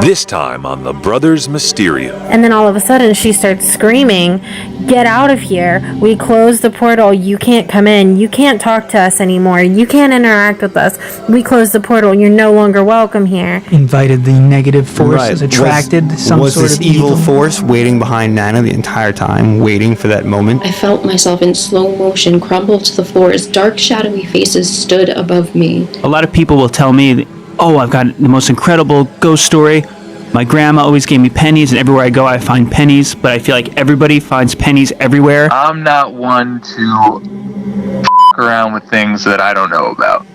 This time on the Brothers Mysterium. And then all of a sudden she starts screaming, "Get out of here. We closed the portal. You can't come in. You can't talk to us anymore. You can't interact with us. We closed the portal. You're no longer welcome here." Invited the negative forces, attracted some was sort this of evil force waiting behind Nana the entire time, waiting for that moment? I felt myself in slow motion crumble to the floor as dark, shadowy faces stood above me. A lot of people will tell me, "Oh, I've got the most incredible ghost story. My grandma always gave me pennies, and everywhere I go I find pennies," but I feel like everybody finds pennies everywhere. I'm not one to around with things that I don't know about.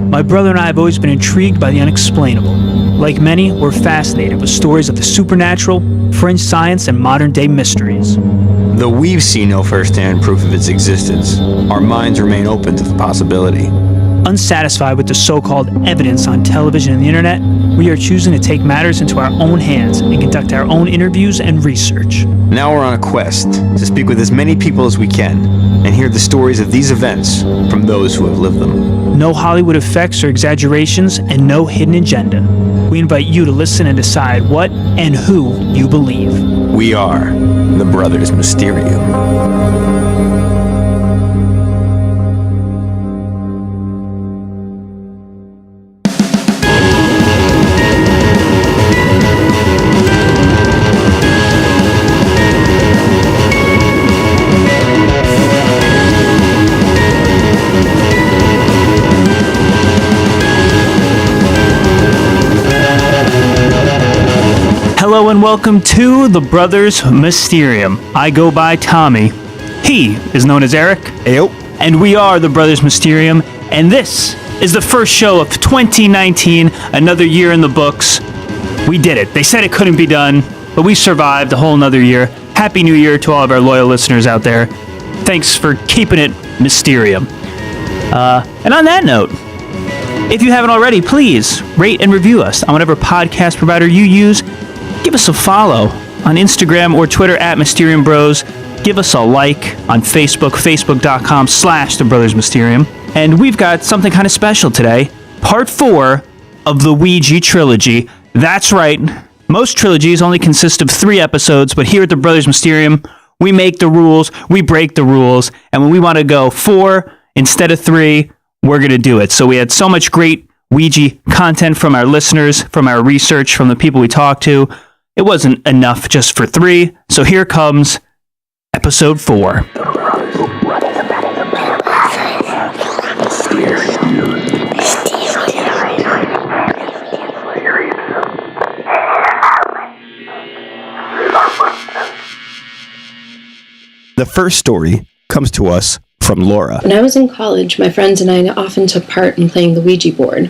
My brother and I have always been intrigued by the unexplainable. Like many, we're fascinated with stories of the supernatural, fringe science, and modern-day mysteries. Though we've seen no first-hand proof of its existence, our minds remain open to the possibility. Unsatisfied with the so-called evidence on television and the internet, we are choosing to take matters into our own hands and conduct our own interviews and research. Now we're on a quest to speak with as many people as we can and hear the stories of these events from those who have lived them. No Hollywood effects or exaggerations, and no hidden agenda. We invite you to listen and decide what and who you believe. We are the Brothers Mysterium. Hello and welcome to the Brothers Mysterium. I go by Tommy. He is known as Eric. Ayo. And we are the Brothers Mysterium. And this is the first show of 2019, another year in the books. We did it. They said it couldn't be done, but we survived a whole nother year. Happy New Year to all of our loyal listeners out there. Thanks for keeping it Mysterium. And on that note, if you haven't already, please rate and review us on whatever podcast provider you use. Give us a follow on Instagram or Twitter at Mysterium Bros. Give us a like on Facebook, facebook.com/The Brothers Mysterium. And we've got something kind of special today. Part 4 of the Ouija trilogy. That's right. Most trilogies only consist of 3 episodes, but here at the Brothers Mysterium, we make the rules, we break the rules, and when we want to go 4 instead of 3, we're going to do it. So we had so much great Ouija content from our listeners, from our research, from the people we talked to. It wasn't enough just for 3, so here comes episode 4. The first story comes to us from Laura. When I was in college, my friends and I often took part in playing the Ouija board.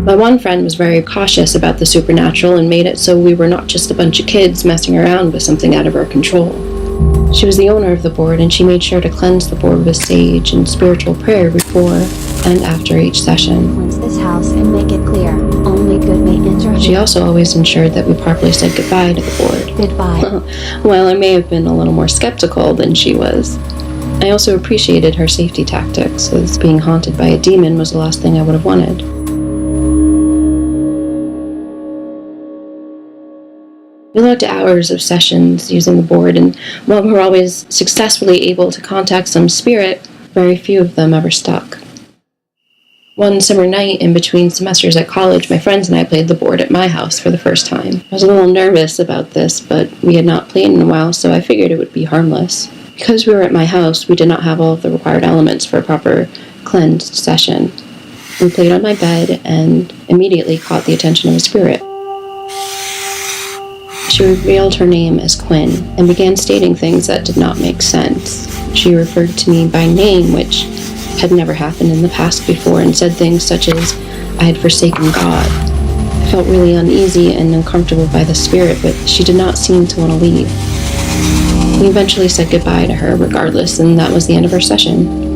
My one friend was very cautious about the supernatural and made it so we were not just a bunch of kids messing around with something out of our control. She was the owner of the board, and she made sure to cleanse the board with sage and spiritual prayer before and after each session. Cleanse this house and make it clear. Only good may enter. She also always ensured that we properly said goodbye to the board. Goodbye. While I may have been a little more skeptical than she was, I also appreciated her safety tactics, as being haunted by a demon was the last thing I would have wanted. We logged hours of sessions using the board, and while we were always successfully able to contact some spirit, very few of them ever stuck. One summer night in between semesters at college, my friends and I played the board at my house for the first time. I was a little nervous about this, but we had not played in a while, so I figured it would be harmless. Because we were at my house, we did not have all of the required elements for a proper cleansed session. We played on my bed and immediately caught the attention of a spirit. She revealed her name as Quinn and began stating things that did not make sense. She referred to me by name, which had never happened in the past before, and said things such as, I had forsaken God. I felt really uneasy and uncomfortable by the spirit, but she did not seem to want to leave. We eventually said goodbye to her regardless, and that was the end of our session.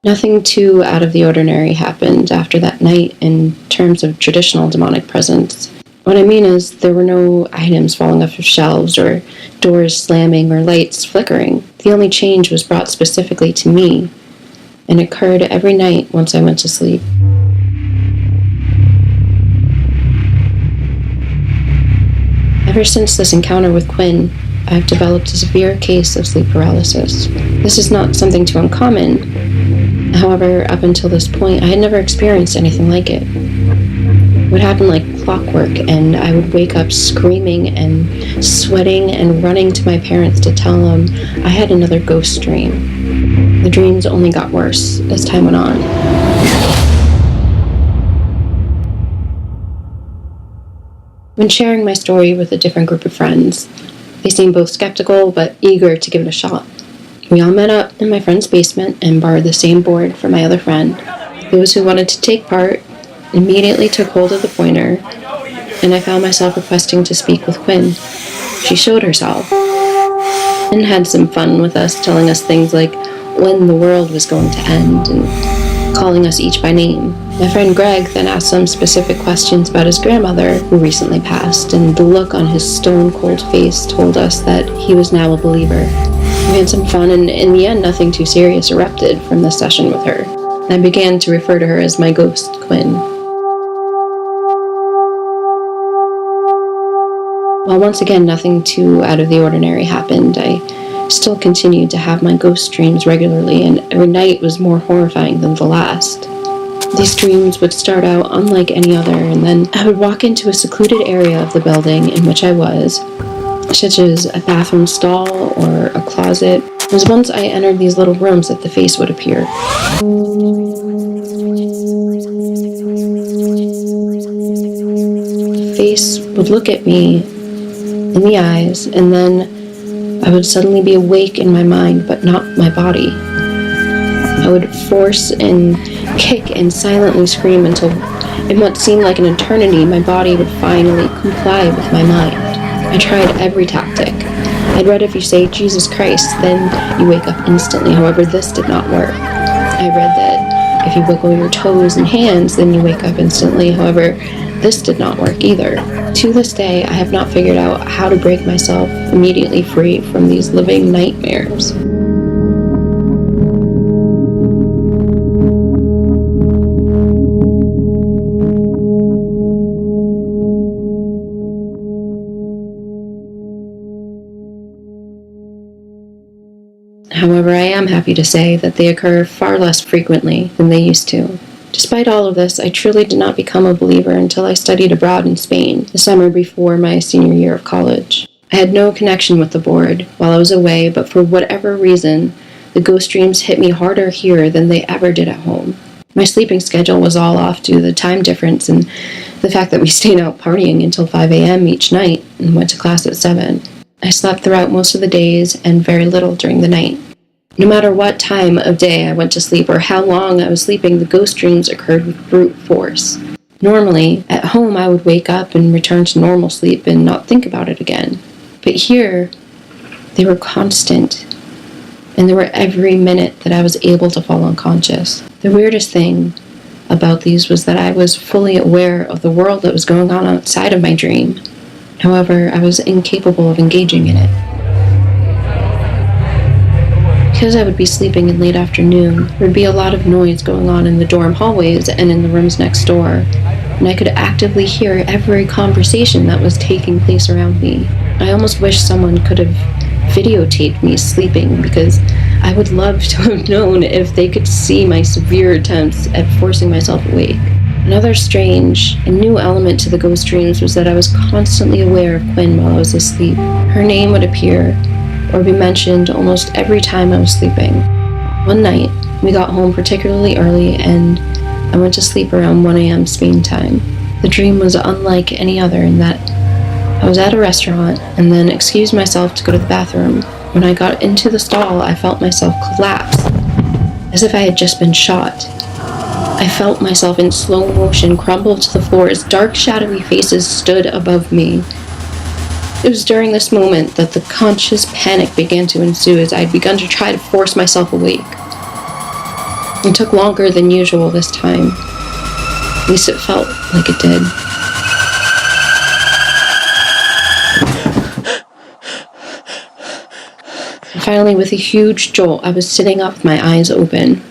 Nothing too out of the ordinary happened after that night in terms of traditional demonic presence. What I mean is, there were no items falling off of shelves or doors slamming or lights flickering. The only change was brought specifically to me, and occurred every night once I went to sleep. Ever since this encounter with Quinn, I've developed a severe case of sleep paralysis. This is not something too uncommon. However, up until this point, I had never experienced anything like it. It would happen like clockwork, and I would wake up screaming and sweating and running to my parents to tell them I had another ghost dream. The dreams only got worse as time went on. When sharing my story with a different group of friends, they seemed both skeptical but eager to give it a shot. We all met up in my friend's basement and borrowed the same board from my other friend. Those who wanted to take part immediately took hold of the pointer, and I found myself requesting to speak with Quinn. She showed herself and had some fun with us, telling us things like when the world was going to end and calling us each by name. My friend Greg then asked some specific questions about his grandmother, who recently passed, and the look on his stone-cold face told us that he was now a believer. We had some fun, and in the end, nothing too serious erupted from this session with her. I began to refer to her as my ghost, Quinn. While once again nothing too out of the ordinary happened, I still continued to have my ghost dreams regularly, and every night was more horrifying than the last. These dreams would start out unlike any other, and then I would walk into a secluded area of the building in which I was, such as a bathroom stall or a closet. It was once I entered these little rooms that the face would appear. The face would look at me in the eyes, and then I would suddenly be awake in my mind, but not my body. I would force and kick and silently scream until, in what seemed like an eternity, my body would finally comply with my mind. I tried every tactic. I'd read if you say Jesus Christ, then you wake up instantly. However, this did not work. I read that if you wiggle your toes and hands, then you wake up instantly. However, this did not work either. To this day, I have not figured out how to break myself immediately free from these living nightmares. However, I am happy to say that they occur far less frequently than they used to. Despite all of this, I truly did not become a believer until I studied abroad in Spain, the summer before my senior year of college. I had no connection with the board while I was away, but for whatever reason, the ghost dreams hit me harder here than they ever did at home. My sleeping schedule was all off due to the time difference and the fact that we stayed out partying until 5 a.m. each night and went to class at 7. I slept throughout most of the days and very little during the night. No matter what time of day I went to sleep or how long I was sleeping, the ghost dreams occurred with brute force. Normally, at home I would wake up and return to normal sleep and not think about it again. But here, they were constant, and they were every minute that I was able to fall unconscious. The weirdest thing about these was that I was fully aware of the world that was going on outside of my dream. However, I was incapable of engaging in it. Because I would be sleeping in late afternoon, there would be a lot of noise going on in the dorm hallways and in the rooms next door, and I could actively hear every conversation that was taking place around me. I almost wish someone could have videotaped me sleeping, because I would love to have known if they could see my severe attempts at forcing myself awake. Another strange and new element to the ghost dreams was that I was constantly aware of Quinn while I was asleep. Her name would appear or be mentioned almost every time I was sleeping. One night, we got home particularly early and I went to sleep around 1 a.m. Spain time. The dream was unlike any other in that I was at a restaurant and then excused myself to go to the bathroom. When I got into the stall, I felt myself collapse, as if I had just been shot. I felt myself in slow motion crumble to the floor as dark, shadowy faces stood above me. It was during this moment that the conscious panic began to ensue as I had begun to try to force myself awake. It took longer than usual this time. At least it felt like it did. And finally, with a huge jolt, I was sitting up with my eyes open.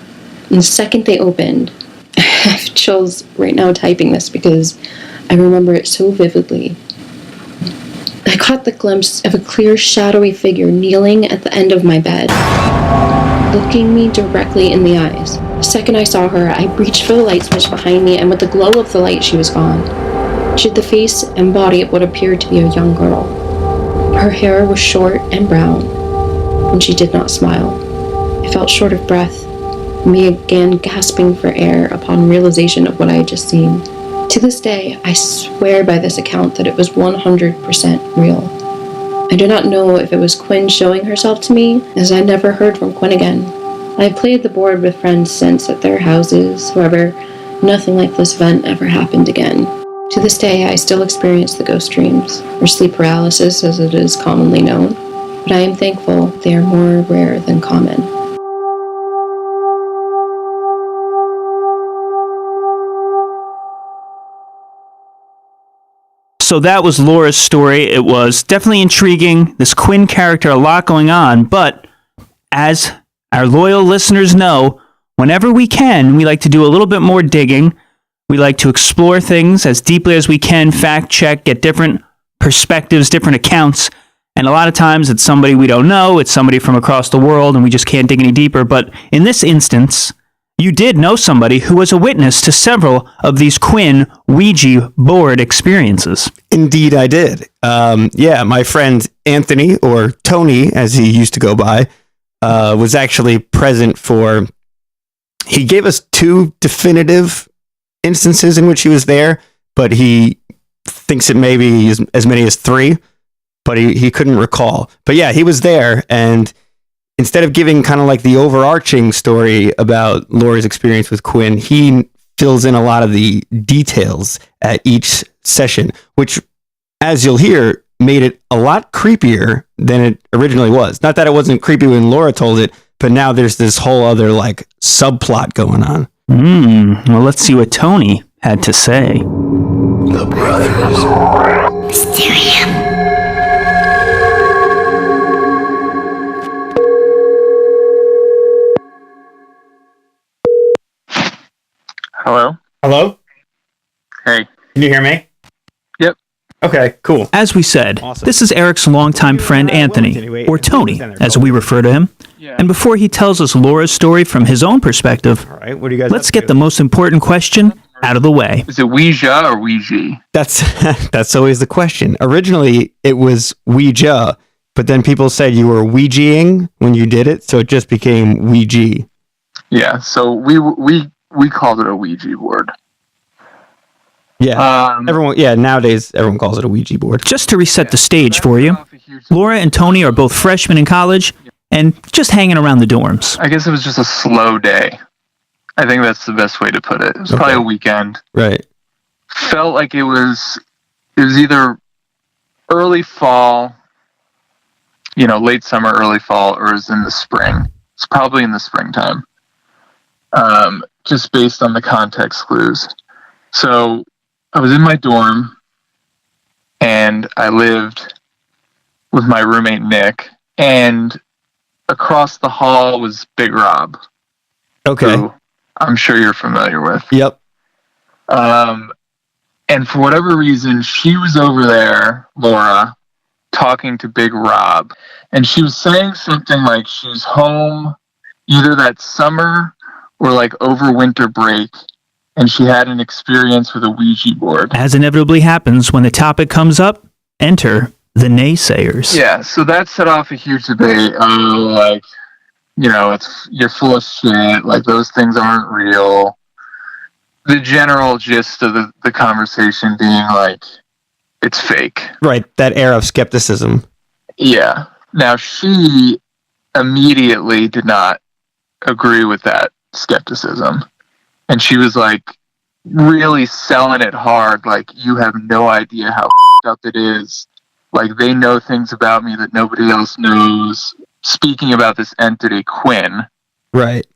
And the second they opened, I have chills right now typing this because I remember it so vividly. I caught the glimpse of a clear, shadowy figure kneeling at the end of my bed, looking me directly in the eyes. The second I saw her, I reached for the light switch behind me, and with the glow of the light, she was gone. She had the face and body of what appeared to be a young girl. Her hair was short and brown, and she did not smile. I felt short of breath, and began gasping for air upon realization of what I had just seen. To this day, I swear by this account that it was 100% real. I do not know if it was Quinn showing herself to me, as I never heard from Quinn again. I have played the board with friends since at their houses, however, nothing like this event ever happened again. To this day, I still experience the ghost dreams, or sleep paralysis as it is commonly known, but I am thankful they are more rare than common. So that was Laura's story. It was definitely intriguing. This Quinn character, a lot going on, but as our loyal listeners know, whenever we can, we like to do a little bit more digging. We like to explore things as deeply as we can, fact check, get different perspectives, different accounts. And a lot of times it's somebody we don't know, it's somebody from across the world, and we just can't dig any deeper. But in this instance, you did know somebody who was a witness to several of these Quinn Ouija board experiences. Indeed, I did. My friend Anthony, or Tony, as he used to go by, was actually present for... He gave us 2 definitive instances in which he was there, but he thinks it may be as many as 3, but he couldn't recall. But yeah, he was there, and instead of giving kind of like the overarching story about Laura's experience with Quinn, he fills in a lot of the details at each session, which, as you'll hear, made it a lot creepier than it originally was. Not that it wasn't creepy when Laura told it, but now there's this whole other like subplot going on. Well, let's see what Tony had to say. The Brothers Mysterium. Hello? Hello? Hey. Can you hear me? Yep. Okay, cool. As we said, Awesome. This is Eric's longtime friend Anthony, or Tony, as we refer to him. Yeah. And before he tells us Laura's story from his own perspective, All right, what do you guys let's get the most important question out of the way. Is it Ouija or Ouija? That's always the question. Originally, it was Ouija, but then people said you were Ouijaing when you did it, so it just became Ouija. Yeah, so we called it a Ouija board. Yeah, nowadays everyone calls it a Ouija board. Just to reset the stage for you, Laura and Tony are both freshmen in college and just hanging around the dorms. I guess it was just a slow day. I think that's the best way to put it. It was probably a weekend. Right. Felt like it was either early fall, late summer, early fall, or it was in the spring. It's probably in the springtime. Just based on the context clues. So I was in my dorm and I lived with my roommate Nick, and across the hall was Big Rob. Okay. Who I'm sure you're familiar with. Yep. And for whatever reason, she was over there, Laura, talking to Big Rob, and she was saying something like she's home either that summer or like over winter break, and she had an experience with a Ouija board. As inevitably happens when the topic comes up, enter the naysayers. Yeah, so that set off a huge debate. You're full of shit. Like, those things aren't real. The general gist of the conversation being like, it's fake. Right, that era of skepticism. Yeah. Now, she immediately did not agree with that skepticism. And she was like, really selling it hard. Like, you have no idea how up it is. Like, they know things about me that nobody else knows. Speaking about this entity, Quinn. Right.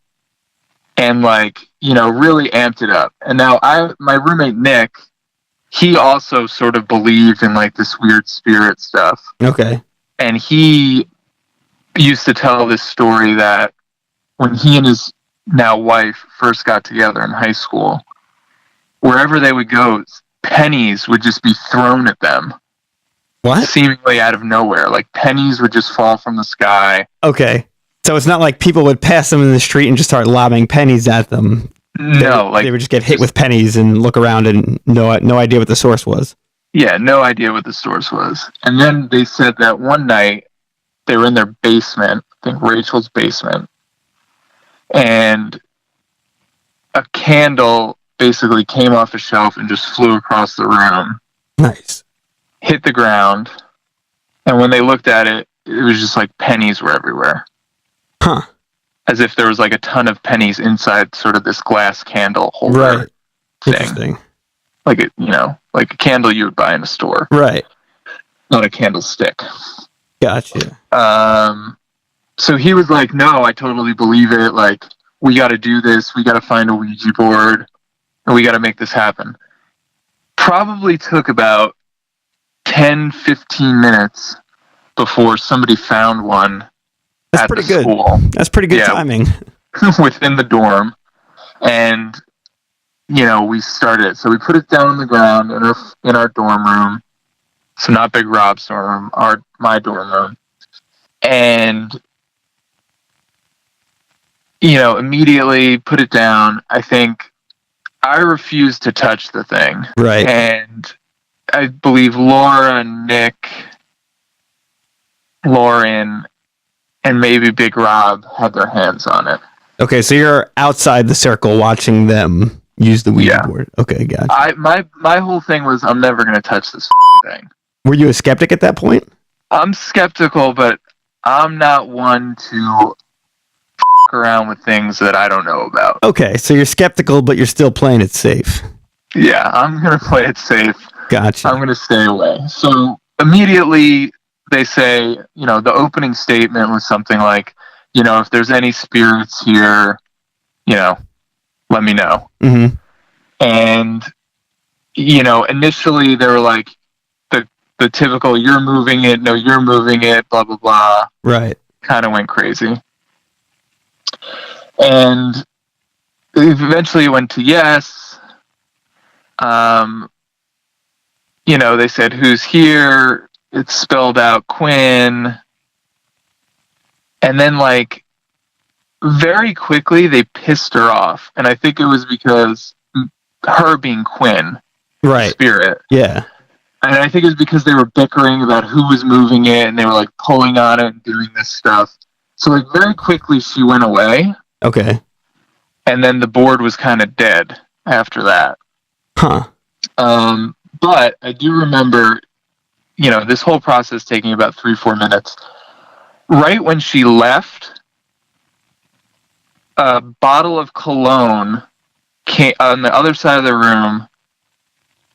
and like, you know, really amped it up. And now my roommate Nick, he also sort of believed in like this weird spirit stuff. Okay. And he used to tell this story that when he and his now wife first got together in high school, wherever they would go, pennies would just be thrown at them. What? Seemingly out of nowhere. Like pennies would just fall from the sky. Okay. So it's not like people would pass them in the street and just start lobbing pennies at them. No, they would just get hit with pennies and look around and no idea what the source was. Yeah, no idea what the source was. And then they said that one night they were in their basement, I think Rachel's basement, and a candle basically came off a shelf and just flew across the room. Nice. Hit the ground, and when they looked at it, it was just like pennies were everywhere. Huh. As if there was like a ton of pennies inside sort of this glass candle holder Right. thing. Interesting. Like it, you know, like a candle you would buy in a store. Right. Not a candlestick. Gotcha. So he was like, no, I totally believe it. Like, we got to do this. We got to find a Ouija board and we got to make this happen. Probably took about 10, 15 minutes before somebody found one. That's at pretty the good. School. That's pretty good timing. Within the dorm. And, you know, we started. So we put it down on the ground in our dorm room. So not Big Rob's dorm room, my dorm room. And, you know, immediately put it down. I think I refused to touch the thing. Right. And I believe Laura, Nick, Lauren, and maybe Big Rob had their hands on it. Okay, so you're outside the circle watching them use the Ouija board. Okay, gotcha. My whole thing was, I'm never going to touch this thing. Were you a skeptic at that point? I'm skeptical, but I'm not one to around with things that I don't know about. Okay, so you're skeptical, but you're still playing it safe. Yeah, I'm going to play it safe. Gotcha. I'm going to stay away. So immediately they say, you know, the opening statement was something like, you know, if there's any spirits here, you know, let me know. Mm-hmm. And, you know, initially they were like, the typical, you're moving it, no, you're moving it, blah, blah, blah. Right. Kind of went crazy. And eventually it went to yes. You know, they said, who's here? It spelled out Quinn. And then, like, very quickly they pissed her off. And I think it was because her being Quinn. Right. Spirit. Yeah. And I think it was because they were bickering about who was moving it, and they were like pulling on it and doing this stuff. So like very quickly she went away. Okay. And then the board was kind of dead after that. Huh. But I do remember, you know, this whole process taking about 3-4 minutes. Right when she left, a bottle of cologne came on the other side of the room,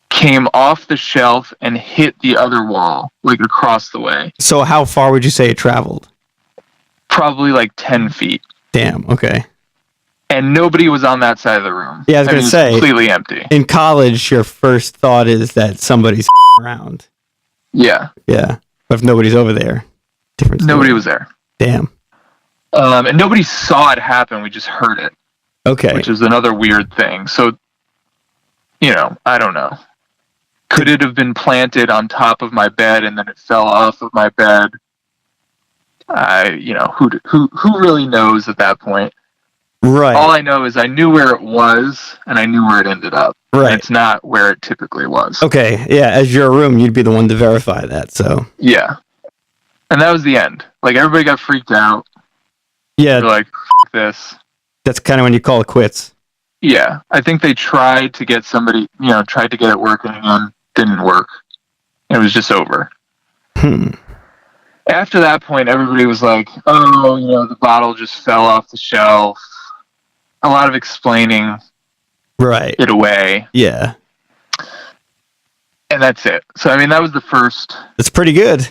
came off the shelf and hit the other wall, like across the way. So how far would you say it traveled? Probably like 10 feet. Damn, okay. And nobody was on that side of the room. Yeah, I was going to say, completely empty. In college, your first thought is that somebody's around. Yeah. Yeah. But if nobody's over there, different story. Nobody was there. Damn. And nobody saw it happen. We just heard it. Okay. Which is another weird thing. So, you know, I don't know. Could it have been planted on top of my bed and then it fell off of my bed? You know, who really knows at that point? Right. All I know is I knew where it was and I knew where it ended up. Right. And it's not where it typically was. Okay. Yeah. As your room, you'd be the one to verify that. So. Yeah. And that was the end. Like everybody got freaked out. Yeah. They're like, F this. That's kind of when you call it quits. Yeah. I think they tried to get somebody, you know, tried to get it working and didn't work. It was just over. After that point, everybody was like, oh, you know, the bottle just fell off the shelf. A lot of explaining it away. Yeah. And that's it. So, I mean, that was the first. That's pretty good.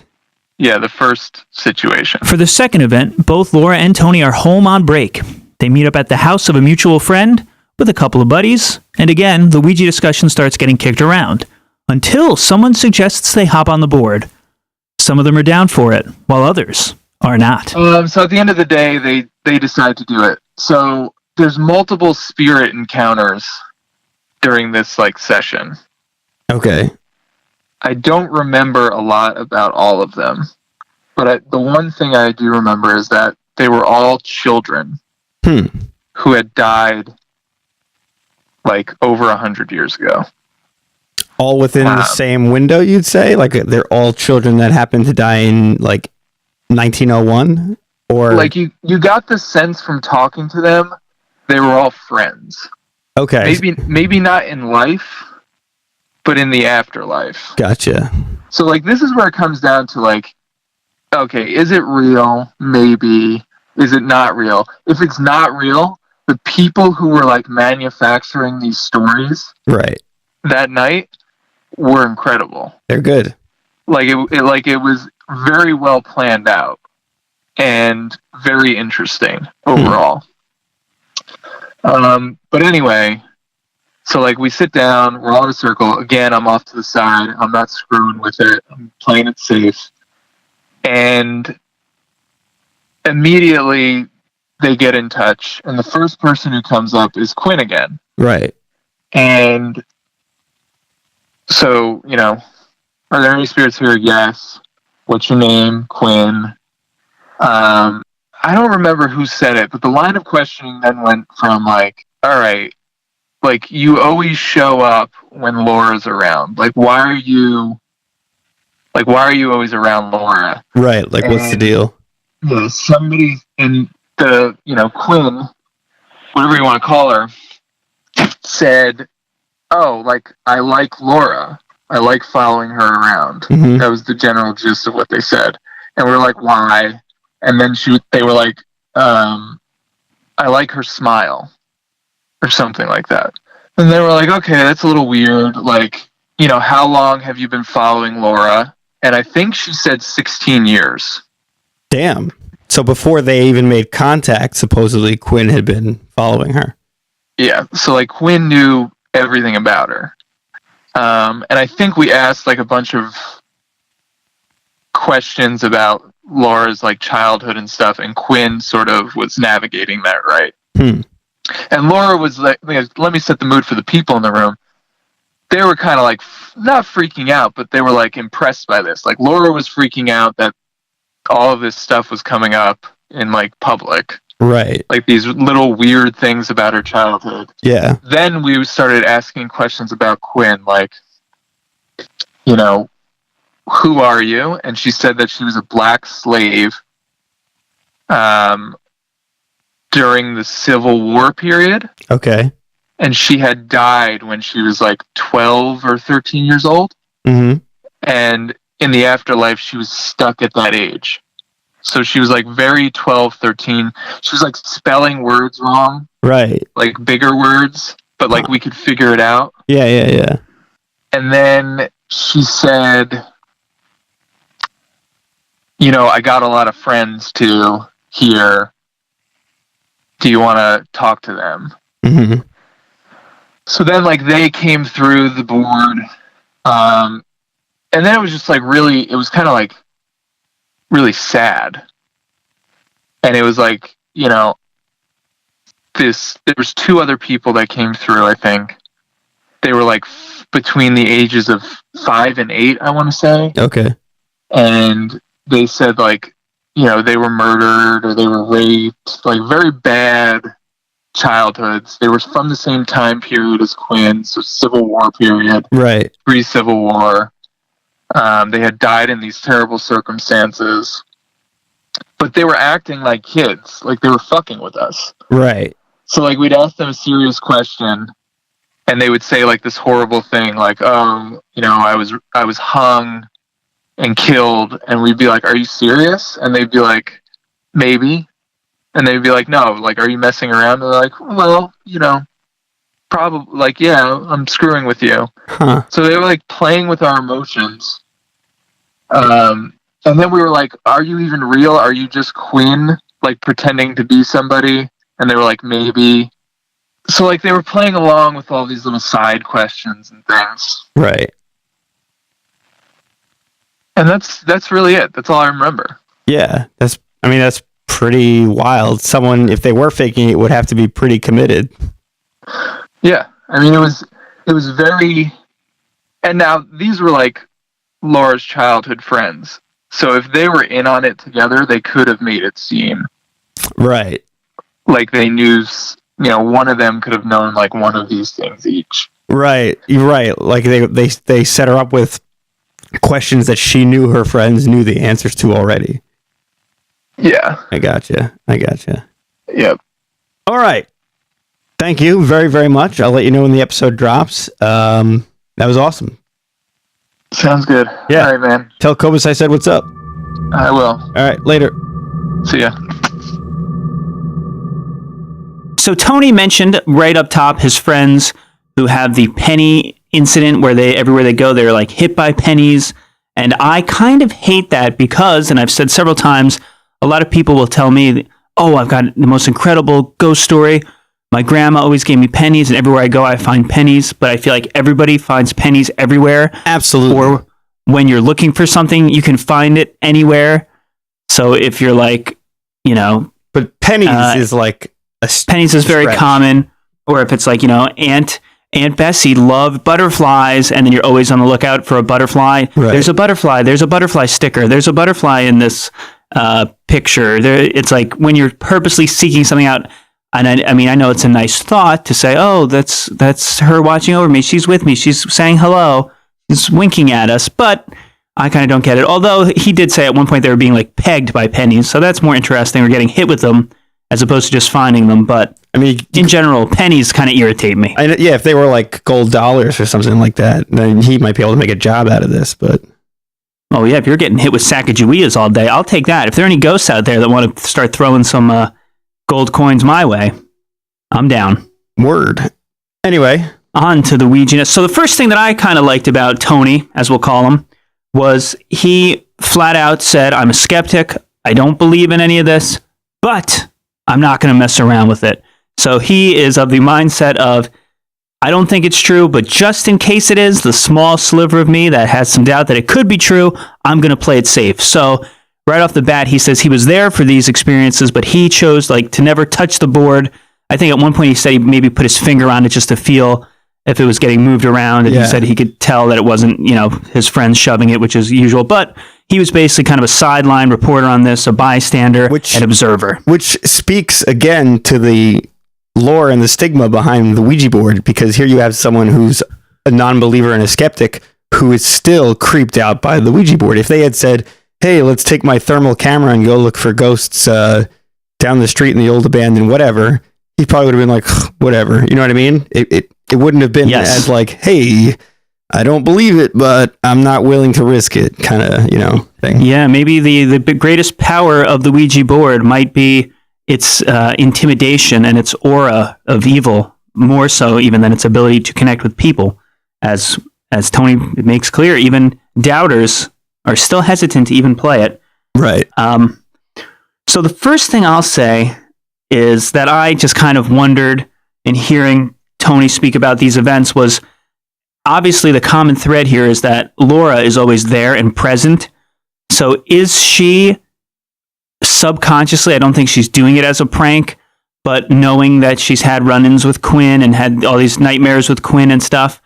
Yeah, the first situation. For the second event, both Laura and Tony are home on break. They meet up at the house of a mutual friend with a couple of buddies, and again, the Ouija discussion starts getting kicked around, until someone suggests they hop on the board. Some of them are down for it, while others are not. So at the end of the day, they decide to do it. So there's multiple spirit encounters during this session. Okay. I don't remember a lot about all of them, but the one thing I do remember is that they were all children who had died over 100 years ago. All within the same window, you'd say? They're all children that happened to die in 1901? Or you got the sense from talking to them, they were all friends. Okay. Maybe not in life, but in the afterlife. Gotcha. So this is where it comes down to okay, is it real? Maybe. Is it not real? If it's not real, the people who were manufacturing these stories right that night were incredible. They're good. It was very well planned out and very interesting overall. But anyway, so we sit down, we're all in a circle. Again, I'm off to the side. I'm not screwing with it. I'm playing it safe. And immediately they get in touch, and the first person who comes up is Quinn again. Right. And so, are there any spirits here? Yes. What's your name? Quinn. I don't remember who said it, but the line of questioning then went from all right, you always show up when Laura's around. Why are you always around Laura? Right. What's the deal? Yeah, somebody in the, Quinn, whatever you want to call her, said, oh, I like Laura. I like following her around. Mm-hmm. That was the general gist of what they said. And we're why? And then they were I like her smile. Or something like that. And they were okay, that's a little weird. How long have you been following Laura? And I think she said 16 years. Damn. So before they even made contact, supposedly Quinn had been following her. Yeah. So Quinn knew everything about her. And I think we asked a bunch of questions about Laura's childhood and stuff, and Quinn sort of was navigating that right. And Laura was let me set the mood for the people in the room. They were kind of not freaking out, but they were impressed by this. Laura was freaking out that all of this stuff was coming up in public. Right. These little weird things about her childhood. Yeah. Then we started asking questions about Quinn, who are you? And she said that she was a black slave during the Civil War period. Okay. And she had died when she was 12 or 13 years old. Mm-hmm. And in the afterlife, she was stuck at that age. So she was very 12, 13. She was spelling words wrong. Right. Bigger words, but we could figure it out. Yeah. And then she said, I got a lot of friends too here. Do you want to talk to them? Mm-hmm. So then they came through the board. And then it was just really, it was kind of really sad. And it was there was two other people that came through, I think. They were between the ages of 5 and 8, I want to say. Okay. And they said they were murdered or they were raped, very bad childhoods. They were from the same time period as Quinn, so Civil War period. Right. Pre-Civil War. They had died in these terrible circumstances. But they were acting like kids, they were fucking with us. Right. So we'd ask them a serious question, and they would say this horrible thing, oh, I was hung and killed, and we'd be are you serious? And they'd be maybe. And they'd be no, are you messing around? And they're well, probably, yeah, I'm screwing with you. Huh. So they were playing with our emotions. And then we were are you even real? Are you just Quinn, pretending to be somebody? and they were like, maybe. So like they were playing along with all these little side questions and things. Right. And that's really it. That's all I remember. Yeah, that's pretty wild. Someone, if they were faking it, would have to be pretty committed. Yeah, I mean, it was very. And now these were like Laura's childhood friends, so if they were in on it together, they could have made it seem right, like they knew. One of them could have known like one of these things each. Right, you're right. Like they set her up with questions that she knew her friends knew the answers to already. Yeah. I gotcha. Yep. All right. Thank you very, very much. I'll let you know when the episode drops. That was awesome. Sounds good. Yeah. All right, man. Tell Cobus I said what's up. I will. All right. Later. See ya. So Tony mentioned right up top his friends who have the penny incident where everywhere they go, they're like hit by pennies. And I kind of hate that because, and I've said several times, a lot of people will tell me, oh, I've got the most incredible ghost story. My grandma always gave me pennies, and everywhere I go, I find pennies. But I feel like everybody finds pennies everywhere. Absolutely. Or when you're looking for something, you can find it anywhere. So if you're like, but pennies is like pennies is very common. Or if it's like, Aunt Bessie loved butterflies, and then you're always on the lookout for a butterfly. Right. There's a butterfly sticker. There's a butterfly in this picture. It's like when you're purposely seeking something out. And I know it's a nice thought to say, oh, that's her watching over me. She's with me. She's saying hello. She's winking at us. But I kind of don't get it. Although he did say at one point they were being like pegged by pennies. So that's more interesting. Or getting hit with them as opposed to just finding them. But in general, pennies kind of irritate me. Yeah, if they were like gold dollars or something like that, then he might be able to make a job out of this. But oh yeah, if you're getting hit with Sacagaweas all day, I'll take that. If there are any ghosts out there that want to start throwing some gold coins my way, I'm down. Word. Anyway, on to the Ouija. So the first thing that I kind of liked about Tony, as we'll call him, was he flat out said, I'm a skeptic. I don't believe in any of this, but I'm not going to mess around with it. So he is of the mindset of, I don't think it's true, but just in case it is, the small sliver of me that has some doubt that it could be true, I'm going to play it safe. So right off the bat, he says he was there for these experiences, but he chose to never touch the board. I think at one point he said he maybe put his finger on it just to feel if it was getting moved around. And he said he could tell that it wasn't, his friends shoving it, which is usual. But he was basically kind of a sideline reporter on this, a bystander, an observer. Which speaks again to the lore and the stigma behind the Ouija board, because here you have someone who's a non-believer and a skeptic who is still creeped out by the Ouija board. If they had said, hey, let's take my thermal camera and go look for ghosts down the street in the old abandoned whatever, he probably would have been like, whatever. You know what I mean? It wouldn't have been as like, hey, I don't believe it, but I'm not willing to risk it kind of, thing. Yeah, maybe the greatest power of the Ouija board might be its intimidation and its aura of evil, more so even than its ability to connect with people. As Tony makes clear, even doubters are still hesitant to even play it. Right. So the first thing I'll say is that I just kind of wondered in hearing Tony speak about these events was obviously the common thread here is that Laura is always there and present. So is she subconsciously, I don't think she's doing it as a prank, but knowing that she's had run-ins with Quinn and had all these nightmares with Quinn and stuff,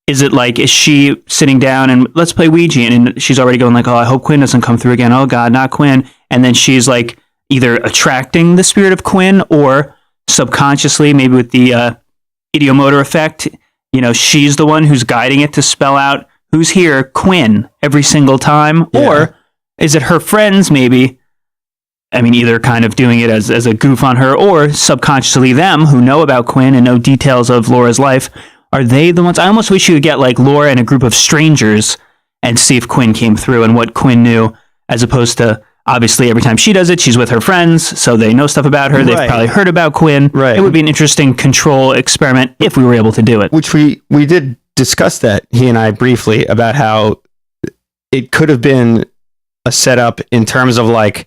is it like, is she sitting down and let's play Ouija? And she's already going like, oh, I hope Quinn doesn't come through again. Oh God, not Quinn. And then she's like either attracting the spirit of Quinn or subconsciously, maybe with the ideomotor effect, she's the one who's guiding it to spell out who's here, Quinn, every single time. Yeah. Or is it her friends maybe? I mean, either kind of doing it as a goof on her or subconsciously them who know about Quinn and know details of Laura's life. Are they the ones? I almost wish you could get like Laura and a group of strangers and see if Quinn came through and what Quinn knew, as opposed to obviously every time she does it, she's with her friends, so they know stuff about her. They've probably heard about Quinn. Right. It would be an interesting control experiment if we were able to do it. Which we did discuss that, he and I, briefly, about how it could have been a setup in terms of like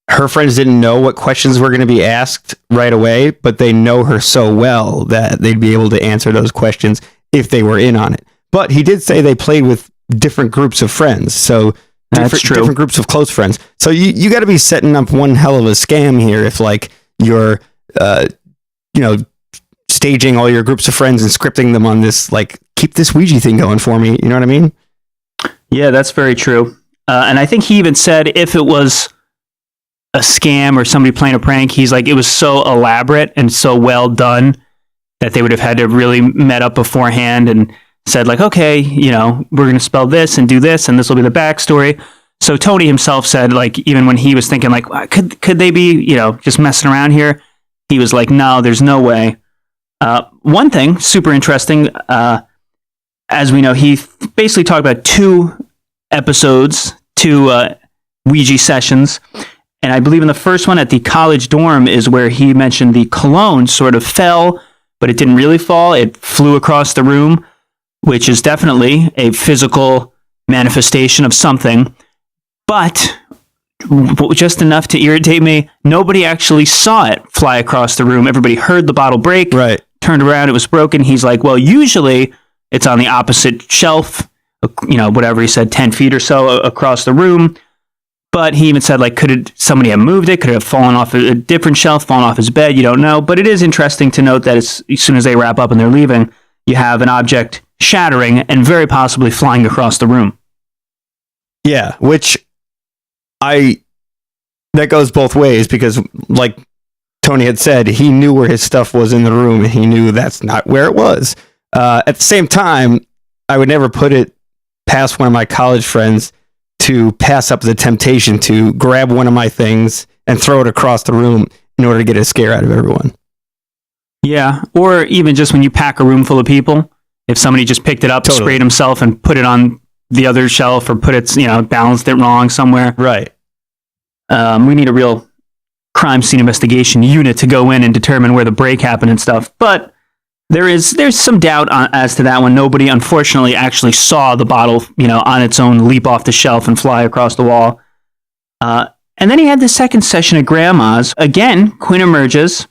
her friends didn't know what questions were going to be asked right away, but they know her so well that they'd be able to answer those questions if they were in on it. But he did say they played with different groups of friends. So That's true. Different groups of close friends. So you got to be setting up one hell of a scam here if like you're, staging all your groups of friends and scripting them on this, like, keep this Ouija thing going for me. You know what I mean? Yeah, that's very true. And I think he even said if it was a scam or somebody playing a prank, he's like, it was so elaborate and so well done that they would have had to have really met up beforehand and said like, okay, we're going to spell this and do this, and this will be the backstory. So Tony himself said, like, even when he was thinking like, could they be, just messing around here? He was like, no, there's no way. One thing super interesting, as we know, he basically talked about 2 episodes, 2 Ouija sessions. And I believe in the first one at the college dorm is where he mentioned the cologne sort of fell, but it didn't really fall. It flew across the room, which is definitely a physical manifestation of something. But just enough to irritate me, nobody actually saw it fly across the room. Everybody heard the bottle break, right? Turned around, it was broken. He's like, well, usually it's on the opposite shelf, whatever he said, 10 feet or so across the room. But he even said, like, somebody have moved it? Could it have fallen off a different shelf, fallen off his bed? You don't know. But it is interesting to note that as soon as they wrap up and they're leaving, you have an object shattering and very possibly flying across the room. Yeah, which that goes both ways because, like Tony had said, he knew where his stuff was in the room and he knew that's not where it was. At the same time, I would never put it past one of my college friends to pass up the temptation to grab one of my things and throw it across the room in order to get a scare out of everyone. Yeah, or even just when you pack a room full of people, if somebody just picked it up, sprayed himself, and put it on the other shelf or put it, balanced it wrong somewhere. Right. We need a real crime scene investigation unit to go in and determine where the break happened and stuff. But there's some doubt as to that one. Nobody, unfortunately, actually saw the bottle, on its own leap off the shelf and fly across the wall. And then he had the second session at Grandma's. Again, Quinn emerges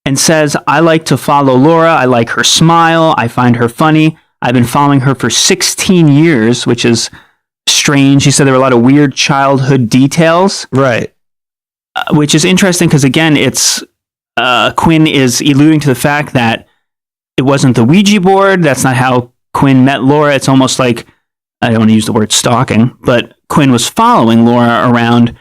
and says, I like to follow Laura. I like her smile. I find her funny. I've been following her for 16 years, which is strange. He said there were a lot of weird childhood details. Right. Which is interesting because, again, it's Quinn is alluding to the fact that it wasn't the Ouija board. That's not how Quinn met Laura. It's almost like, I don't want to use the word stalking, but Quinn was following Laura around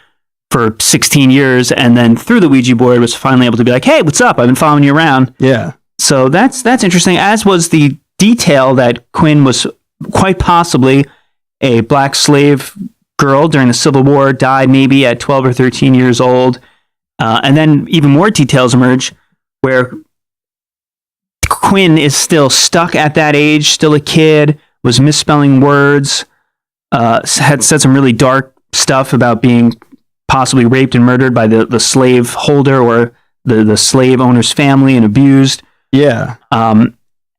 for 16 years and then through the Ouija board was finally able to be like, hey, what's up? I've been following you around. Yeah. So that's interesting, as was the detail that Quinn was quite possibly a black slave girl during the Civil War, died maybe at 12 or 13 years old. And then even more details emerge where Quinn is still stuck at that age, still a kid, was misspelling words, had said some really dark stuff about being possibly raped and murdered by the slave holder or the slave owner's family and abused. Yeah.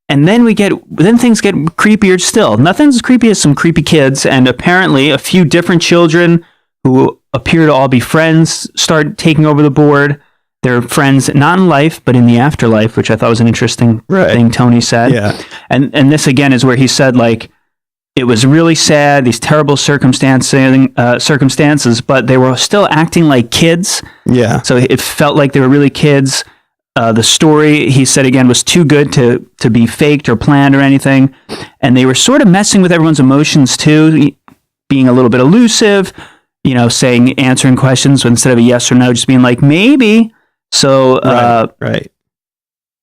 And then things get creepier still. Nothing's as creepy as some creepy kids, and apparently a few different children who appear to all be friends start taking over the board. They're friends not in life, but in the afterlife, which I thought was an interesting thing Tony said. Yeah. And this again is where he said, like, it was really sad, these terrible circumstances, but they were still acting like kids. Yeah. So it felt like they were really kids. The story, he said again, was too good to be faked or planned or anything. And they were sort of messing with everyone's emotions too, being a little bit elusive, answering questions instead of a yes or no, just being like, maybe. So right.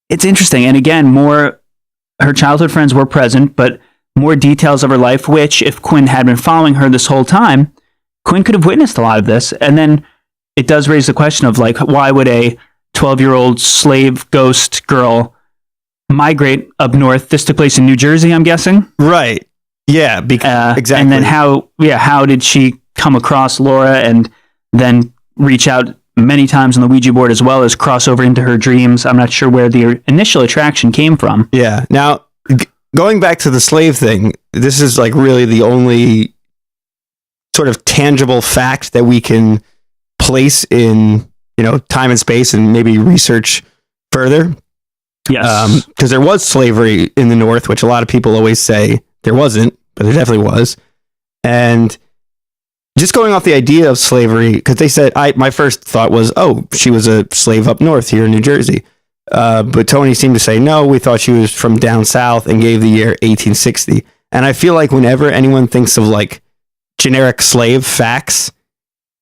It's interesting. And again, her childhood friends were present, but more details of her life, which if Quinn had been following her this whole time, Quinn could have witnessed a lot of this. And then it does raise the question of, like, why would a 12-year-old slave ghost girl migrate up north? This took place in New Jersey, I'm guessing. Right. Yeah. Exactly. And then how did she come across Laura and then reach out many times on the Ouija board as well as cross over into her dreams? I'm not sure where the initial attraction came from. Yeah. Now, going back to the slave thing, this is like really the only sort of tangible fact that we can place in, time and space and maybe research furder. Yes. Because there was slavery in the North, which a lot of people always say there wasn't, but there definitely was. And just going off the idea of slavery, because they said, my first thought was, oh, she was a slave up north here in New Jersey. But Tony seemed to say, no, we thought she was from down south, and gave the year 1860. And I feel like whenever anyone thinks of like generic slave facts,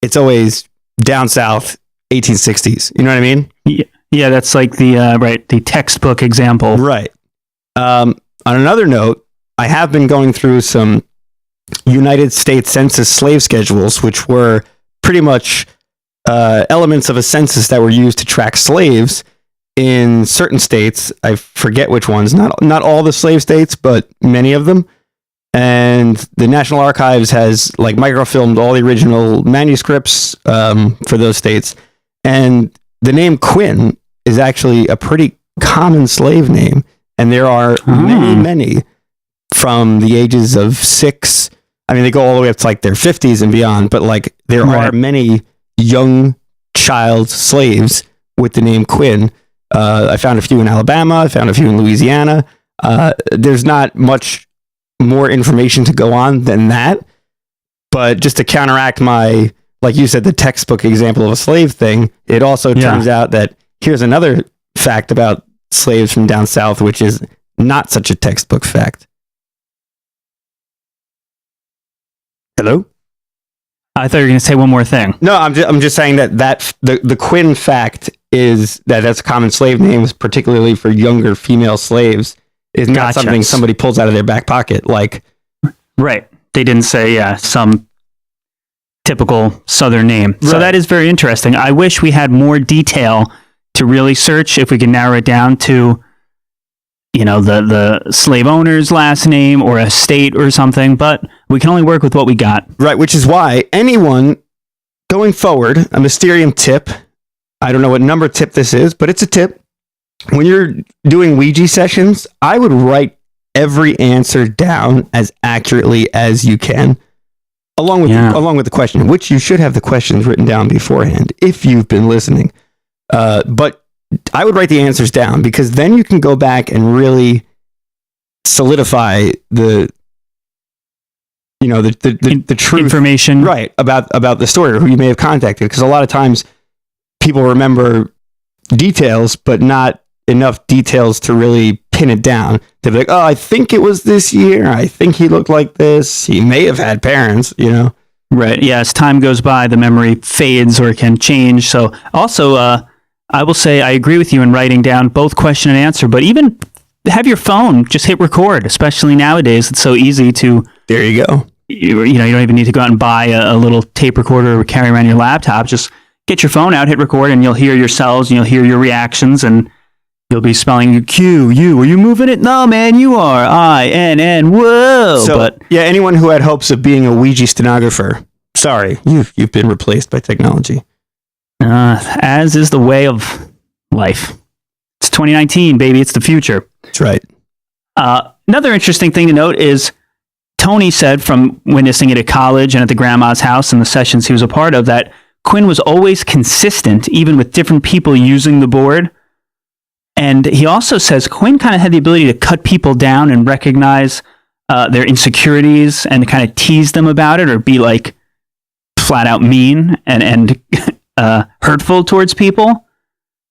it's always down south, 1860s. You know what I mean? Yeah, that's like the textbook example. Right. On another note, I have been going through some United States Census slave schedules, which were pretty much elements of a census that were used to track slaves in certain states. I forget which ones, not all the slave states, but many of them. And the National Archives has like microfilmed all the original manuscripts for those states. And the name Quinn is actually a pretty common slave name. And there are many from the ages of 6. I mean, they go all the way up to like their 50s and beyond, but like there are many young child slaves with the name Quinn. I found a few in Alabama. I found a few in Louisiana. There's not much more information to go on than that. But just to counteract my, like you said, the textbook example of a slave thing, it also turns out that here's another fact about slaves from down south, which is not such a textbook fact. Hello? I thought you were going to say one more thing. No, I'm just saying that the Quinn fact is that's a common slave name, particularly for younger female slaves, is not something somebody pulls out of their back pocket. Like, right. They didn't say, some typical Southern name. Right. So that is very interesting. I wish we had more detail to really search, if we can narrow it down to, the slave owner's last name or a state or something, but we can only work with what we got. Right, which is why anyone going forward, a Mysterium tip, I don't know what number tip this is, but it's a tip. When you're doing Ouija sessions, I would write every answer down as accurately as you can, along with the question, which you should have the questions written down beforehand if you've been listening. But I would write the answers down, because then you can go back and really solidify the true information, right, about the story or who you may have contacted. Because a lot of times people remember details, but not enough details to really pin it down. They'll be like, oh, I think it was this year. I think he looked like this. He may have had parents, Right. Yeah. As time goes by, the memory fades or can change. So also, I will say I agree with you in writing down both question and answer, but even have your phone, just hit record, especially nowadays. It's so easy to... There you go. You don't even need to go out and buy a little tape recorder or carry around your laptop. Just get your phone out, hit record, and you'll hear yourselves, and you'll hear your reactions, and you'll be spelling Q, you. Are you moving it? No, man, you are. I-N-N, whoa. So, but anyone who had hopes of being a Ouija stenographer, sorry, you've been replaced by technology. As is the way of life. It's 2019, baby. It's the future. That's right. Another interesting thing to note is Tony said from witnessing it at college and at the grandma's house and the sessions he was a part of that Quinn was always consistent, even with different people using the board. And he also says Quinn kind of had the ability to cut people down and recognize their insecurities and kind of tease them about it, or be like flat out mean and hurtful towards people,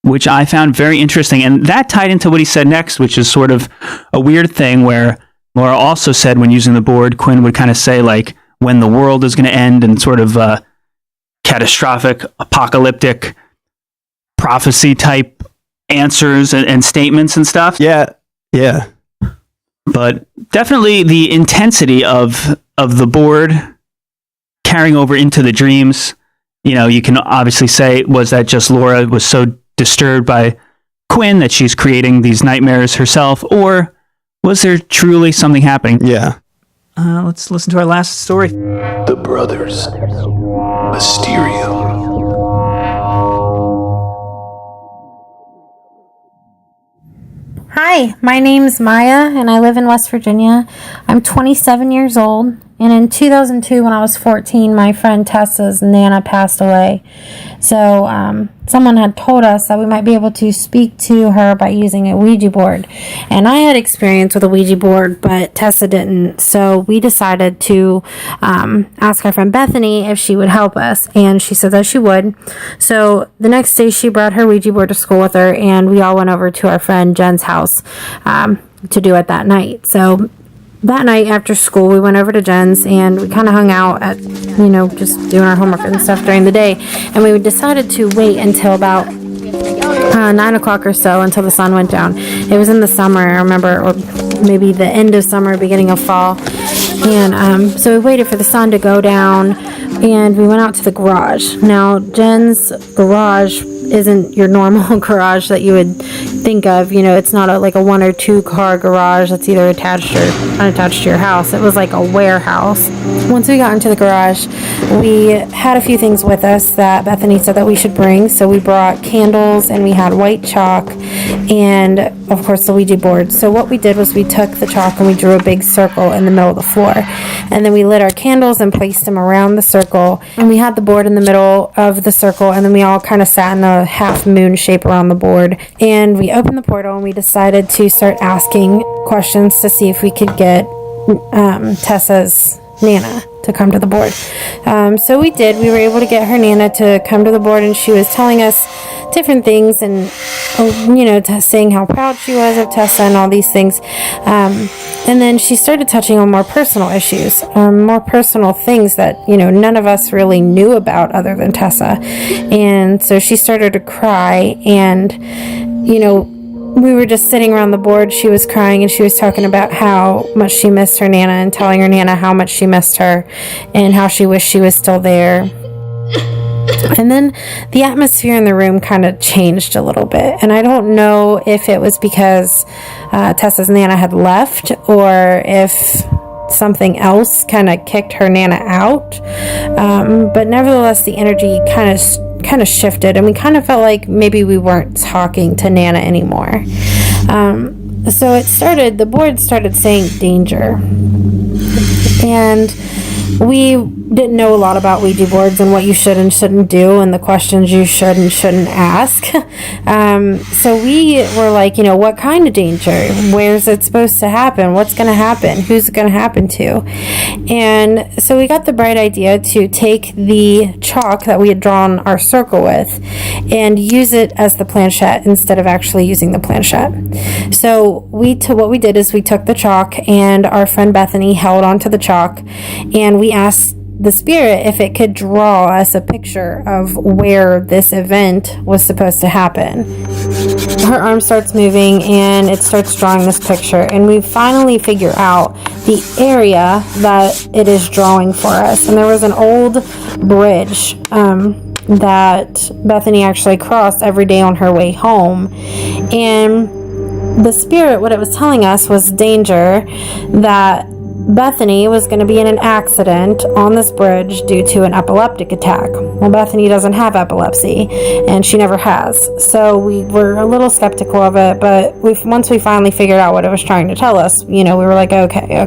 which I found very interesting. And that tied into what he said next, which is sort of a weird thing where Laura also said when using the board, Quinn would kind of say like when the world is going to end, and sort of catastrophic, apocalyptic prophecy type answers and statements and stuff. Yeah. Yeah. But definitely the intensity of the board carrying over into the dreams. You can obviously say, was that just Laura was so disturbed by Quinn that she's creating these nightmares herself, or was there truly something happening? Yeah. Let's listen to our last story. The Brothers Mysterium. Hi, my name's Maya, and I live in West Virginia. I'm 27 years old. And in 2002, when I was 14, my friend Tessa's Nana passed away. So someone had told us that we might be able to speak to her by using a Ouija board. And I had experience with a Ouija board, but Tessa didn't. So we decided to ask our friend Bethany if she would help us. And she said that she would. So the next day, she brought her Ouija board to school with her, and we all went over to our friend Jen's house to do it that night. So that night after school, we went over to Jen's and we kind of hung out at, just doing our homework and stuff during the day. And we decided to wait until about 9 o'clock or so until the sun went down. It was in the summer, I remember, or maybe the end of summer, beginning of fall. And so we waited for the sun to go down and we went out to the garage. Now, Jen's garage isn't your normal garage that you would think of. It's not a 1 or 2 car garage that's either attached or unattached to your house. It was like a warehouse. Once we got into the garage, we had a few things with us that Bethany said that we should bring. So we brought candles and we had white chalk and, of course, the Ouija board. So what we did was we took the chalk and we drew a big circle in the middle of the floor. And then we lit our candles and placed them around the circle. And we had the board in the middle of the circle. And then we all kind of sat in a half moon shape around the board. And we opened the portal and we decided to start asking questions to see if we could get Tessa's Nana to come to the board. So we did. We were able to get her Nana to come to the board, and she was telling us different things and, saying how proud she was of Tessa and all these things. And then she started touching on more personal issues, more personal things that, none of us really knew about other than Tessa. And so she started to cry and, we were just sitting around the board. She was crying and she was talking about how much she missed her Nana and telling her Nana how much she missed her and how she wished she was still there. And then the atmosphere in the room kind of changed a little bit. And I don't know if it was because Tessa's Nana had left or if something else kind of kicked her Nana out. But nevertheless, the energy kind of shifted, and we kind of felt like maybe we weren't talking to Nana anymore. So the board started saying danger. And we didn't know a lot about Ouija boards and what you should and shouldn't do and the questions you should and shouldn't ask. So we were like, what kind of danger? Where's it supposed to happen? What's going to happen? Who's it going to happen to? And so we got the bright idea to take the chalk that we had drawn our circle with and use it as the planchette instead of actually using the planchette. So what we did is we took the chalk, and our friend Bethany held onto the chalk, and we asked the spirit if it could draw us a picture of where this event was supposed to happen. Her arm starts moving and it starts drawing this picture, and we finally figure out the area that it is drawing for us. And there was an old bridge that Bethany actually crossed every day on her way home, and the spirit, what it was telling us was danger, that Bethany was going to be in an accident on this bridge due to an epileptic attack. Well, Bethany doesn't have epilepsy, and she never has. So we were a little skeptical of it, but once we finally figured out what it was trying to tell us, we were like, okay.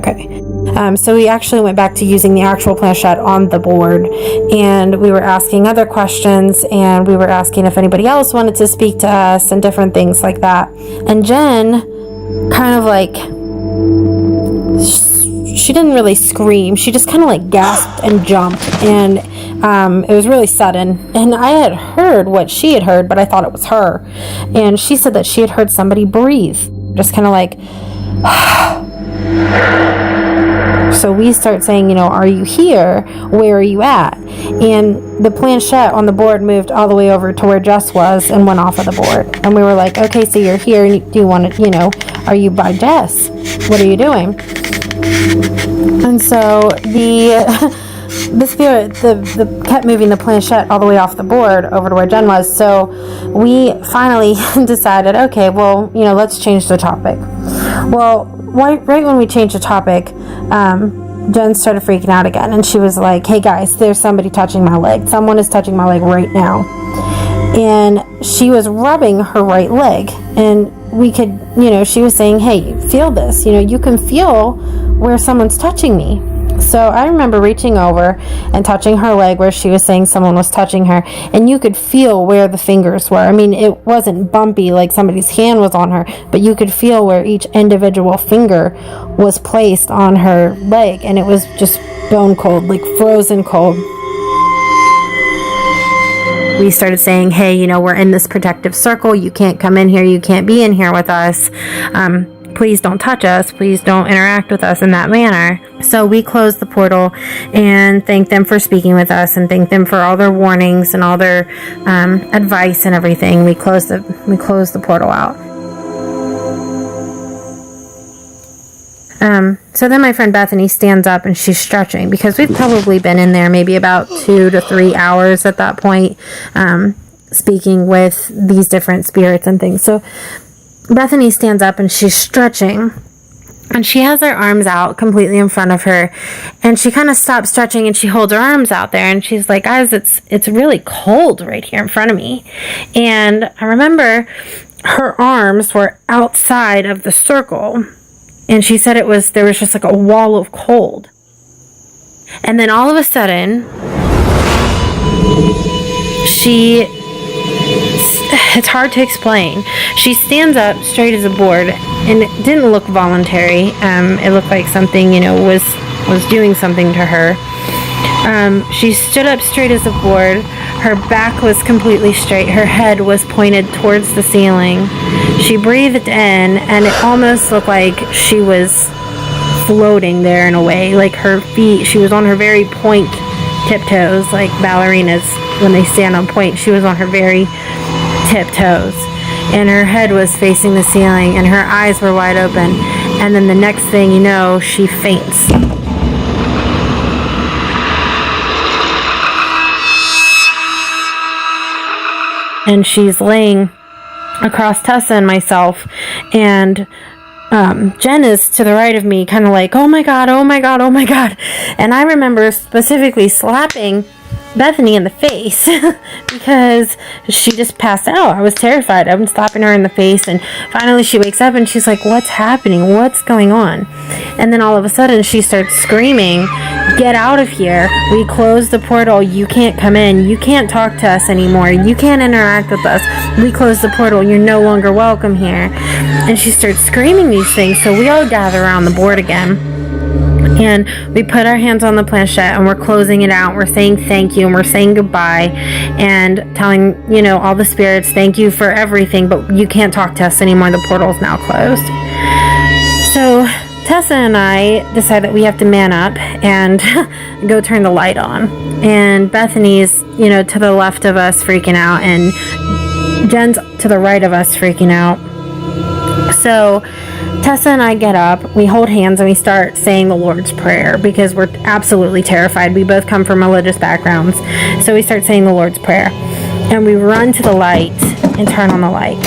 So we actually went back to using the actual planchette on the board, and we were asking other questions, and we were asking if anybody else wanted to speak to us and different things like that. And Jen kind of she didn't really scream. She just kind of gasped and jumped, and it was really sudden. And I had heard what she had heard, but I thought it was her. And she said that she had heard somebody breathe, just kind of So we start saying, are you here? Where are you at? And the planchette on the board moved all the way over to where Jess was and went off of the board. And we were like, okay, so you're here, and do you want to, are you by Jess? What are you doing? And so the spirit kept moving the planchette all the way off the board over to where Jen was. So we finally decided, okay, well, let's change the topic. Well, right when we changed the topic, Jen started freaking out again, and she was like, hey guys, there's somebody touching my leg. Someone is touching my leg right now. And she was rubbing her right leg, and we could, she was saying, hey, feel this, you can feel where someone's touching me. So I remember reaching over and touching her leg where she was saying someone was touching her, and you could feel where the fingers were. I mean, it wasn't bumpy like somebody's hand was on her, but you could feel where each individual finger was placed on her leg, and it was just bone cold, like frozen cold. We started saying, hey, you know, we're in this protective circle. You can't come in here. You can't be in here with us. Please don't touch us. Please don't interact with us in that manner. So we closed the portal and thanked them for speaking with us and thanked them for all their warnings and all their advice and everything. We closed the portal out. So then my friend Bethany stands up and she's stretching, because we've probably been in there maybe about 2 to 3 hours at that point, speaking with these different spirits and things. So Bethany stands up and she's stretching, and she has her arms out completely in front of her, and she kind of stops stretching and she holds her arms out there, and she's like, guys, it's really cold right here in front of me. And I remember her arms were outside of the circle, and she said there was just like a wall of cold. And then all of a sudden, it's hard to explain. She stands up straight as a board, and it didn't look voluntary. It looked like something, you know, was doing something to her. She stood up straight as a board. Her back was completely straight. Her head was pointed towards the ceiling. She breathed in, and it almost looked like she was floating there in a way. Like her feet, she was on her very point tiptoes, like ballerinas when they stand on point. She was on her very tiptoes, and her head was facing the ceiling, and her eyes were wide open. And then the next thing you know, she faints. And she's laying across Tessa and myself, and Jen is to the right of me, kind of like, oh my god, oh my god, oh my god. And I remember specifically slapping Bethany in the face because she just passed out. I was terrified. I'm slapping her in the face, and finally she wakes up and she's like, what's happening? What's going on? And then all of a sudden she starts screaming, get out of here. We closed the portal. You can't come in. You can't talk to us anymore. You can't interact with us. We closed the portal. You're no longer welcome here. And she starts screaming these things. So we all gather around the board again, and we put our hands on the planchette, and we're closing it out. We're saying thank you, and we're saying goodbye, and telling, you know, all the spirits, thank you for everything, but you can't talk to us anymore. The portal's now closed. So Tessa and I decide that we have to man up and go turn the light on. And Bethany's, you know, to the left of us freaking out, and Jen's to the right of us freaking out. So Tessa and I get up, we hold hands, and we start saying the Lord's Prayer because we're absolutely terrified. We both come from religious backgrounds. So we start saying the Lord's Prayer, and we run to the light and turn on the light.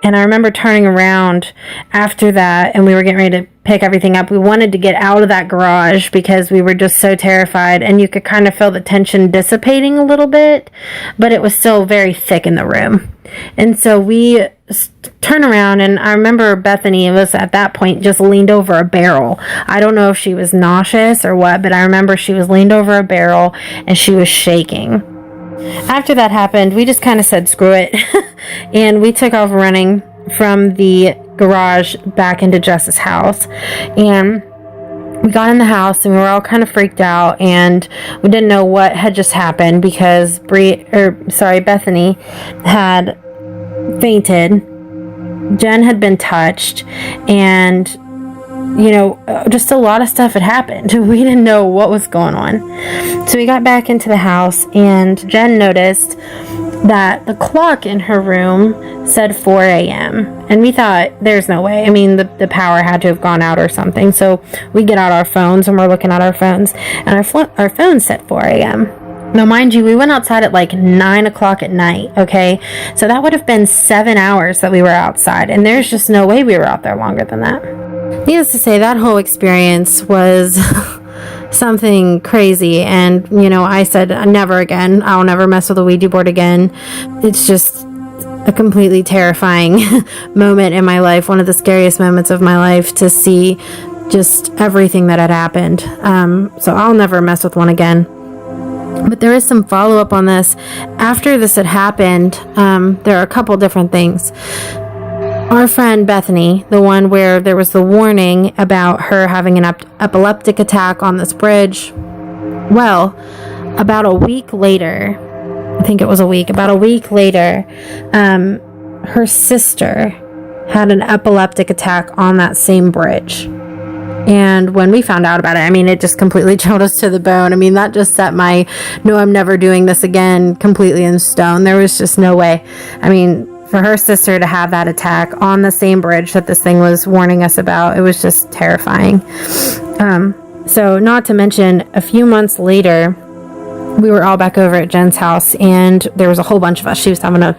And I remember turning around after that, and we were getting ready to pick everything up. We wanted to get out of that garage because we were just so terrified, and you could kind of feel the tension dissipating a little bit, but it was still very thick in the room. And so we turn around, and I remember Bethany was at that point just leaned over a barrel. I don't know if she was nauseous or what, but I remember she was leaned over a barrel and she was shaking. After that happened, we just kind of said screw it, and we took off running from the garage back into Jess's house. And we got in the house, and we were all kind of freaked out, and we didn't know what had just happened because Bethany had fainted. Jen had been touched, and you know, just a lot of stuff had happened. We didn't know what was going on. So we got back into the house, and Jen noticed that the clock in her room said 4 a.m. And we thought, there's no way. I mean, the power had to have gone out or something. So we get out our phones, and we're looking at our phones, and our phone said 4 a.m. Now, mind you, we went outside at like 9 o'clock at night, okay? So that would have been 7 hours that we were outside, and there's just no way we were out there longer than that. Needless to say, that whole experience was something crazy, and, you know, I said, never again. I'll never mess with a Ouija board again. It's just, a completely terrifying moment in my life, one of the scariest moments of my life, to see just everything that had happened. So I'll never mess with one again. But there is some follow-up on this. After this had happened, there are a couple different things. Our friend Bethany, the one where there was the warning about her having an epileptic attack on this bridge, well, about a week later, about a week later, her sister had an epileptic attack on that same bridge. And when we found out about it, I mean, it just completely chilled us to the bone. I mean, that just set my, no, I'm never doing this again, completely in stone. There was just no way. I mean, for her sister to have that attack on the same bridge that this thing was warning us about, it was just terrifying. So not to mention, a few months later, we were all back over at Jen's house, and there was a whole bunch of us. She was having a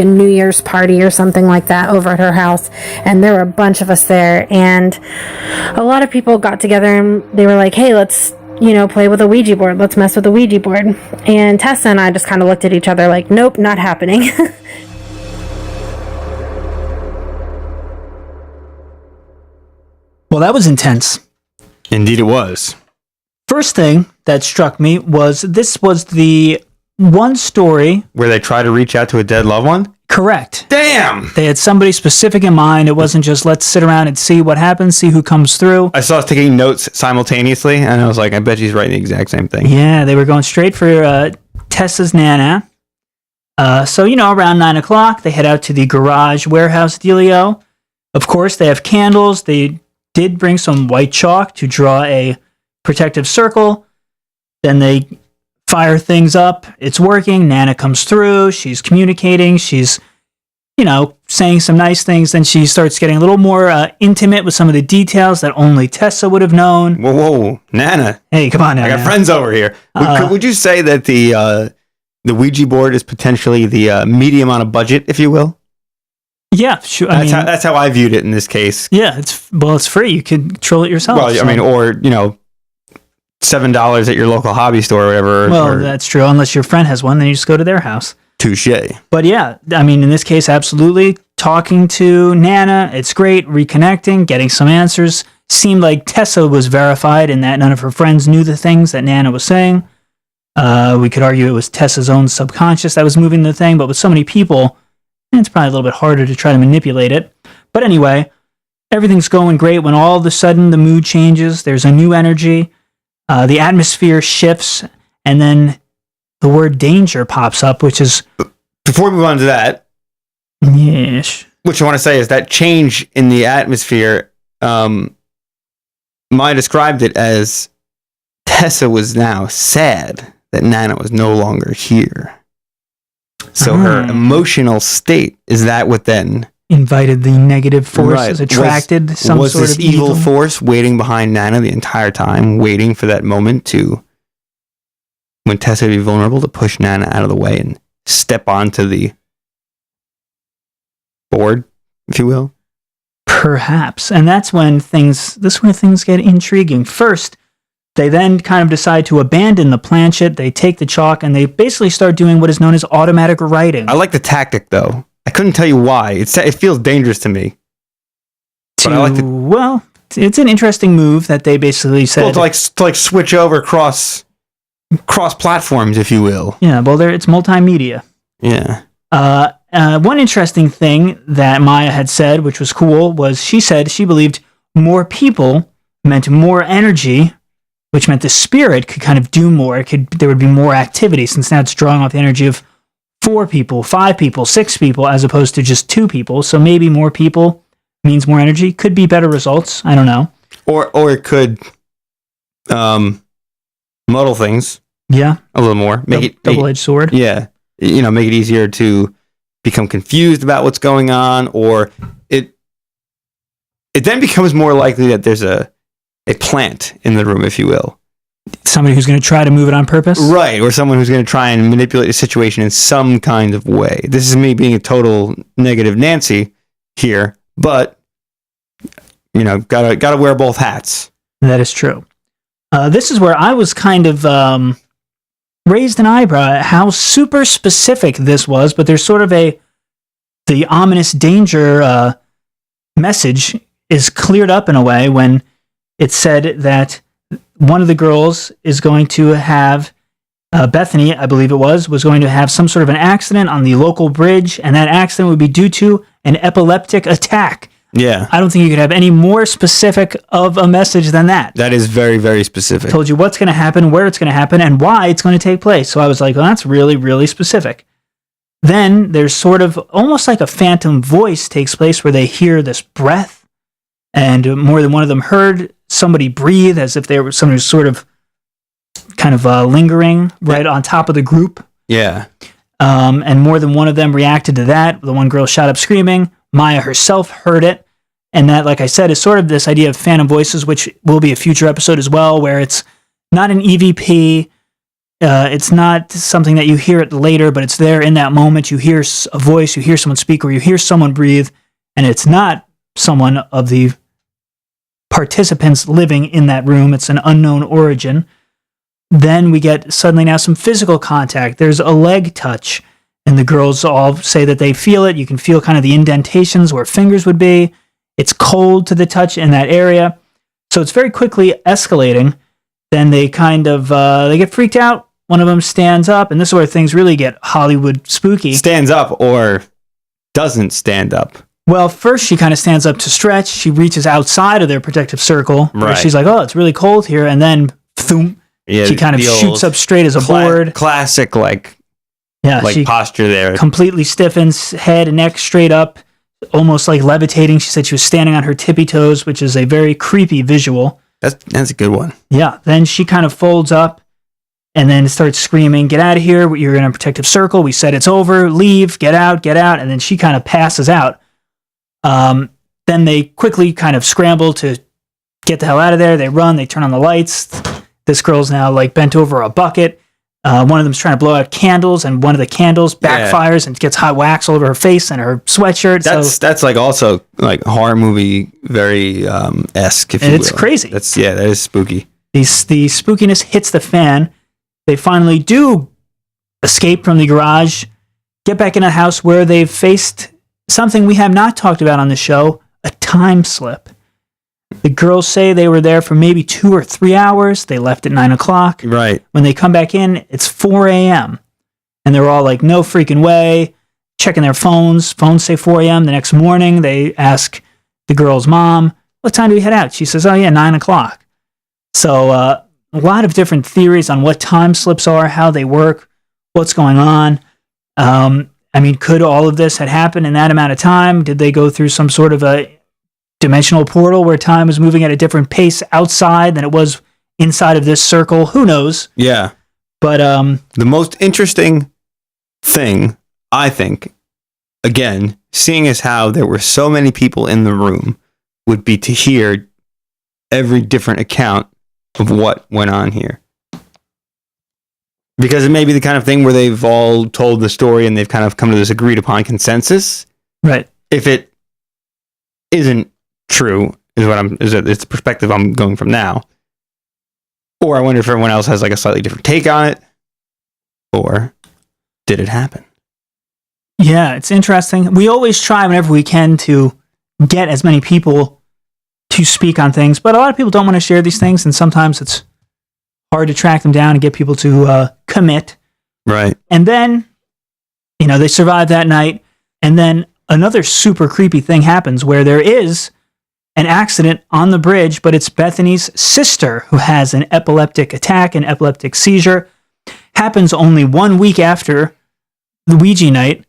New Year's party or something like that over at her house, and there were a bunch of us there, and a lot of people got together and they were like, hey, let's play with a Ouija board. Let's mess with a Ouija board. And Tessa and I just kind of looked at each other like, nope, not happening. Well, that was intense. Indeed it was. First thing that struck me was this was the one story Where they try to reach out to a dead loved one? correct. Damn! They had somebody specific in mind. It wasn't just let's sit around and see what happens, see who comes through. I saw us taking notes simultaneously, and I was like, I bet she's writing the exact same thing. Yeah, they were going straight for Tessa's Nana. So, around 9 o'clock, they head out to the garage warehouse dealio. Of course, they have candles. They did bring some white chalk to draw a protective circle. Then they fire things up. It's working. Nana comes through. She's communicating. She's, saying some nice things. Then she starts getting a little more intimate with some of the details that only Tessa would have known. Whoa, Nana. Hey, come on now. I got friends over here. Would you say that the Ouija board is potentially the medium on a budget, if you will? Yeah, sure. That's how I viewed it in this case. Yeah, it's free. You can control it yourself. Well, or $7 at your local hobby store or whatever. Well, that's true. Unless your friend has one, then you just go to their house. Touche. But yeah, in this case, absolutely. Talking to Nana, it's great. Reconnecting, getting some answers. Seemed like Tessa was verified in that none of her friends knew the things that Nana was saying. We could argue it was Tessa's own subconscious that was moving the thing, but with so many people, it's probably a little bit harder to try to manipulate it. But anyway, everything's going great when all of a sudden the mood changes. There's a new energy. The atmosphere shifts, and then the word danger pops up, which is... Before we move on to that... Yes. What I want to say is that change in the atmosphere, Maya described it as Tessa was now sad that Nana was no longer here. So her emotional state, is that what then... Invited the negative forces, attracted some was sort this of evil force waiting behind Nana the entire time, waiting for that moment to... when Tessa would be vulnerable, to push Nana out of the way and step onto the board, if you will? Perhaps. And that's when things get intriguing. First, they then kind of decide to abandon the planchette. They take the chalk and they basically start doing what is known as automatic writing. I like the tactic, though. I couldn't tell you why. It feels dangerous to me. But I like Well, it's an interesting move that they basically said... Well, to like switch over cross platforms, if you will. Yeah, well, it's multimedia. Yeah. One interesting thing that Maya had said, which was cool, was she said she believed more people meant more energy, which meant the spirit could kind of do more. There would be more activity, since now it's drawing off the energy of 4 people, 5 people, 6 people, as opposed to just 2 people. So maybe more people means more energy. Could be better results. I don't know. Or it could muddle things. Yeah. A little more. Make it double-edged sword. Yeah. Make it easier to become confused about what's going on, or it then becomes more likely that there's a plant in the room, if you will. Somebody who's going to try to move it on purpose? Right, or someone who's going to try and manipulate the situation in some kind of way. This is me being a total negative Nancy here, but, gotta wear both hats. That is true. This is where I was kind of raised an eyebrow at how super specific this was, but there's sort of a the ominous danger message is cleared up in a way when it said that one of the girls is going to have, Bethany, I believe it was going to have some sort of an accident on the local bridge, and that accident would be due to an epileptic attack. Yeah. I don't think you could have any more specific of a message than that. That is very, very specific. Told you what's going to happen, where it's going to happen, and why it's going to take place. So I was like, well, that's really, really specific. Then there's sort of almost like a phantom voice takes place where they hear this breath, and more than one of them heard somebody breathe as if there was somebody sort of kind of lingering right on top of the group. Yeah. And more than one of them reacted to that. The one girl shot up screaming. Maya herself heard it. And that, like I said, is sort of this idea of phantom voices, which will be a future episode as well, where it's not an EVP. It's not something that you hear it later, but it's there in that moment. You hear a voice, you hear someone speak, or you hear someone breathe, and it's not someone of the participants living in that room. It's an unknown origin. Then we get suddenly now some physical contact. There's a leg touch, and the girls all say that they feel it. You can feel kind of the indentations where fingers would be. It's cold to the touch in that area. So it's very quickly escalating. Then they kind of, they get freaked out. One of them stands up, and this is where things really get Hollywood spooky. Stands up or doesn't stand up. Well, first she kind of stands up to stretch. She reaches outside of their protective circle. Where she's like, oh, it's really cold here. And then, boom, she kind of shoots up straight as a board. Classic, she posture there. Completely stiffens, head and neck straight up, almost like levitating. She said she was standing on her tippy toes, which is a very creepy visual. That's a good one. Yeah. Then she kind of folds up and then starts screaming, get out of here. You're in a protective circle. We said it's over. Leave. Get out. Get out. And then she kind of passes out. Then they quickly kind of scramble to get the hell out of there. They run. They turn on the lights. This girl's now like bent over a bucket. One of them's trying to blow out candles, and one of the candles backfires and gets hot wax all over her face and her sweatshirt. That's like also like horror movie very esque. If you it's will. Crazy. That is spooky. The spookiness hits the fan. They finally do escape from the garage, get back in a house where they've faced something we have not talked about on the show: a time slip. The girls say they were there for maybe 2 or 3 hours. They left at 9 o'clock. Right. When they come back in, it's 4 a.m. And they're all like, no freaking way. Checking their phones. Phones say 4 a.m. The next morning, they ask the girl's mom, what time do we head out? She says, oh yeah, 9 o'clock. So a lot of different theories on what time slips are, how they work, what's going on. I mean, could all of this had happened in that amount of time? Did they go through some sort of a dimensional portal where time was moving at a different pace outside than it was inside of this circle? Who knows? Yeah. But the most interesting thing, I think, again, seeing as how there were so many people in the room, would be to hear every different account of what went on here. Because it may be the kind of thing where they've all told the story and they've kind of come to this agreed upon consensus. Right. If it isn't true, it's the perspective I'm going from now. Or I wonder if everyone else has like a slightly different take on it. Or did it happen? Yeah, it's interesting. We always try whenever we can to get as many people to speak on things, but a lot of people don't want to share these things, and sometimes it's hard to track them down and get people to commit. Right. And then, they survive that night, and then another super creepy thing happens where there is an accident on the bridge, but it's Bethany's sister who has an epileptic attack, an epileptic seizure. Happens only 1 week after the Ouija night.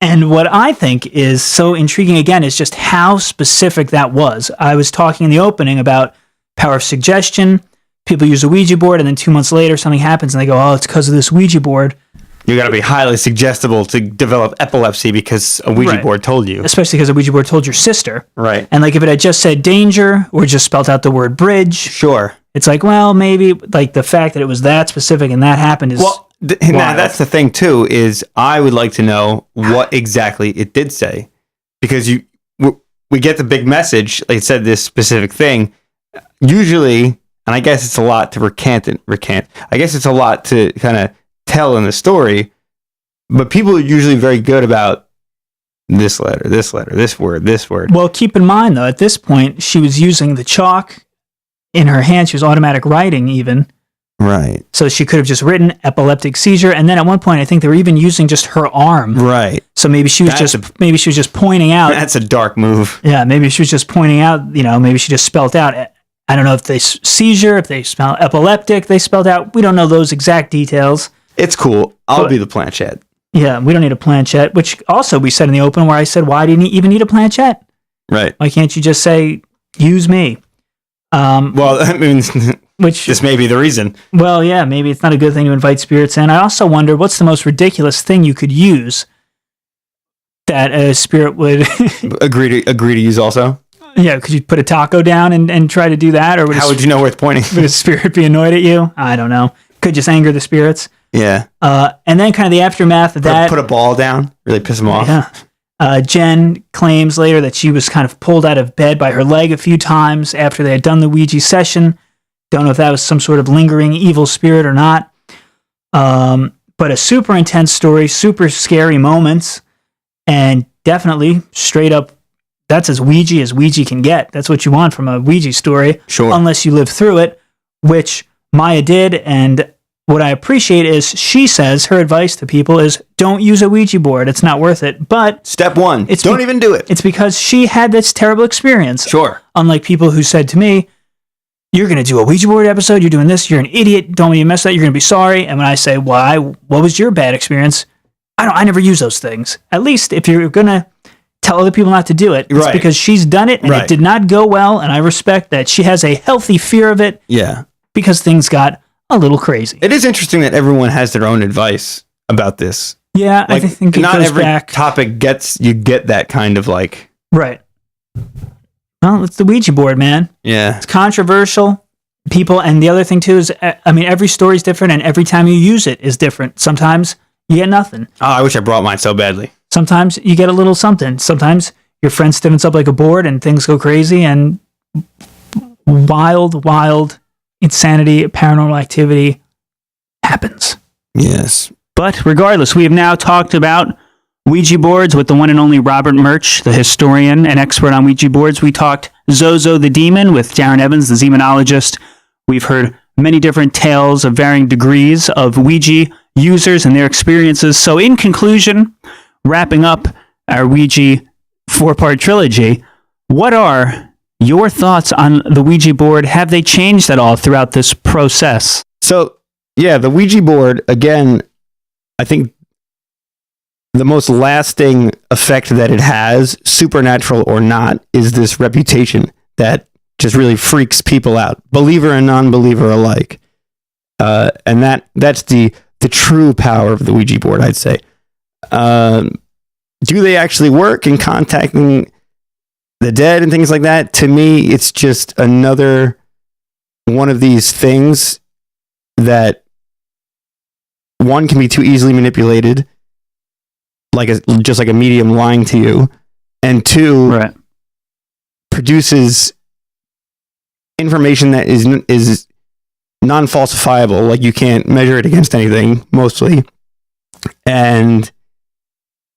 And what I think is so intriguing, again, is just how specific that was. I was talking in the opening about power of suggestion. People use a Ouija board, and then 2 months later, something happens, and they go, oh, it's because of this Ouija board. You got to be highly suggestible to develop epilepsy because a Ouija board told you. Especially because a Ouija board told your sister. Right. And like if it had just said danger or just spelled out the word bridge. Sure. It's like, well, maybe like the fact that it was that specific and that happened is that's the thing too, is I would like to know what exactly it did say. Because we get the big message, like it said this specific thing. Usually, and I guess it's a lot to recant. I guess it's a lot to kind of tell in the story, but people are usually very good about this letter, this word, this word. Well, keep in mind, though, at this point, she was using the chalk in her hand. She was automatic writing even. Right. So she could have just written epileptic seizure. And then at one point, I think they were even using just her arm. Right. So maybe she was just pointing out. That's a dark move. Yeah, maybe she was just pointing out, maybe she just spelled out. I don't know if they seizure, if they spell epileptic, they spelled out. We don't know those exact details. It's cool. I'll be the planchette. Yeah, we don't need a planchette, which also we said in the open where I said, why do you even need a planchette? Right. Why can't you just say, use me? Well, that means this may be the reason. Well, yeah, maybe it's not a good thing to invite spirits in. I also wonder what's the most ridiculous thing you could use that a spirit would agree to use also? Yeah, could you put a taco down and try to do that? Or how would you know where it's pointing? Would a spirit be annoyed at you? I don't know. Could just anger the spirits. Yeah. And then kind of the aftermath of that. Put a ball down, really piss them off. Yeah. Jen claims later that she was kind of pulled out of bed by her leg a few times after they had done the Ouija session. Don't know if that was some sort of lingering evil spirit or not. But a super intense story, super scary moments, and definitely straight up, that's as Ouija can get. That's what you want from a Ouija story. Sure. Unless you live through it, which Maya did. And what I appreciate is she says her advice to people is don't use a Ouija board. It's not worth it. But step one, don't even do it. It's because she had this terrible experience. Sure. Unlike people who said to me, you're going to do a Ouija board episode. You're doing this. You're an idiot. Don't even mess that. You're going to be sorry. And when I say, why? What was your bad experience? I never use those things. At least if you're going to tell other people not to do it, it's because she's done it and it did not go well. And I respect that she has a healthy fear of it. Yeah. Because things got a little crazy. It is interesting that everyone has their own advice about this. Yeah, I think it not goes every back. topic you get that kind of like. Right. Well, it's the Ouija board, man. Yeah. It's controversial. People, and the other thing too is, every story is different and every time you use it is different. Sometimes you get nothing. Oh, I wish I brought mine so badly. Sometimes you get a little something. Sometimes your friend stiffens up like a board and things go crazy and wild insanity, paranormal activity happens. Yes. But regardless, we have now talked about Ouija boards with the one and only Robert Murch, the historian and expert on Ouija boards. We talked Zozo the Demon with Darren Evans, the demonologist. We've heard many different tales of varying degrees of Ouija users and their experiences. So in conclusion, wrapping up our Ouija 4-part trilogy, what are your thoughts on the Ouija board? Have they changed at all throughout this process? So, yeah, the Ouija board, again, I think the most lasting effect that it has, supernatural or not, is this reputation that just really freaks people out, believer and non-believer alike. And that's the true power of the Ouija board, I'd say. Do they actually work in contacting the dead and things like that? To me, it's just another one of these things that one can be too easily manipulated, just like a medium lying to you, and two, produces information that is non-falsifiable. Like you can't measure it against anything mostly, and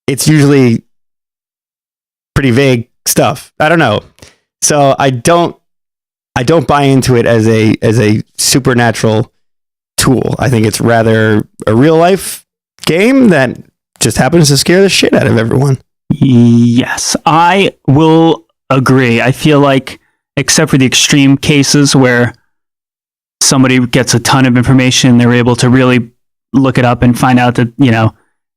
it's usually pretty vague stuff. I don't know. So I don't buy into it as a supernatural tool. I think it's rather a real life game that just happens to scare the shit out of everyone. Yes, I will agree. I feel like, except for the extreme cases where somebody gets a ton of information, they're able to really look it up and find out that,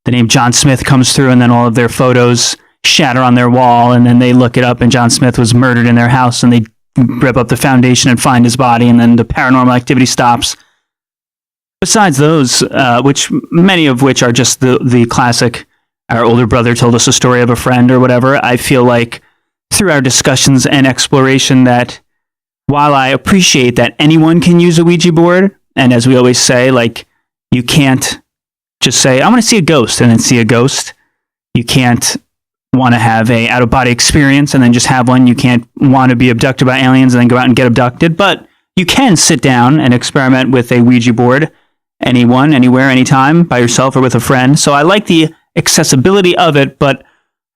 the name John Smith comes through and then all of their photos shatter on their wall, and then they look it up and John Smith was murdered in their house and they rip up the foundation and find his body, and then the paranormal activity stops. Besides those, which many of which are just the classic, our older brother told us a story of a friend or whatever, I feel like through our discussions and exploration that while I appreciate that anyone can use a Ouija board, and as we always say, like, you can't just say, I want to see a ghost and then see a ghost. You can't want to have a out-of-body experience and then just have one. You can't want to be abducted by aliens and then go out and get abducted. But you can sit down and experiment with a Ouija board, anyone, anywhere, anytime, by yourself or with a friend. So I like the accessibility of it, but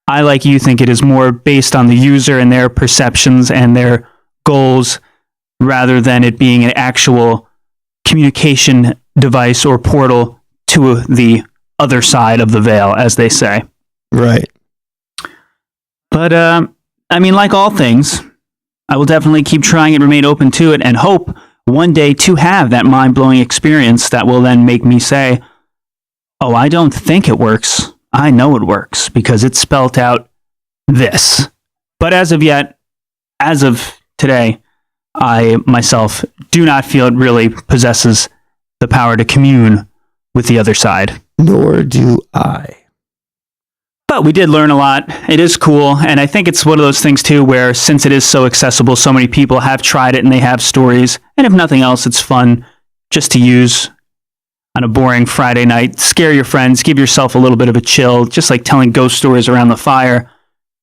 I, like you, think it is more based on the user and their perceptions and their goals rather than it being an actual communication device or portal to the other side of the veil, as they say. Right. But, I mean, like all things, I will definitely keep trying and remain open to it and hope one day to have that mind-blowing experience that will then make me say, oh, I don't think it works. I know it works because it's spelt out this. But as of yet, as of today, I myself do not feel it really possesses the power to commune with the other side. Nor do I. But we did learn a lot. It is cool. And I think it's one of those things, too, where since it is so accessible, so many people have tried it and they have stories. And if nothing else, it's fun just to use on a boring Friday night. Scare your friends. Give yourself a little bit of a chill, just like telling ghost stories around the fire.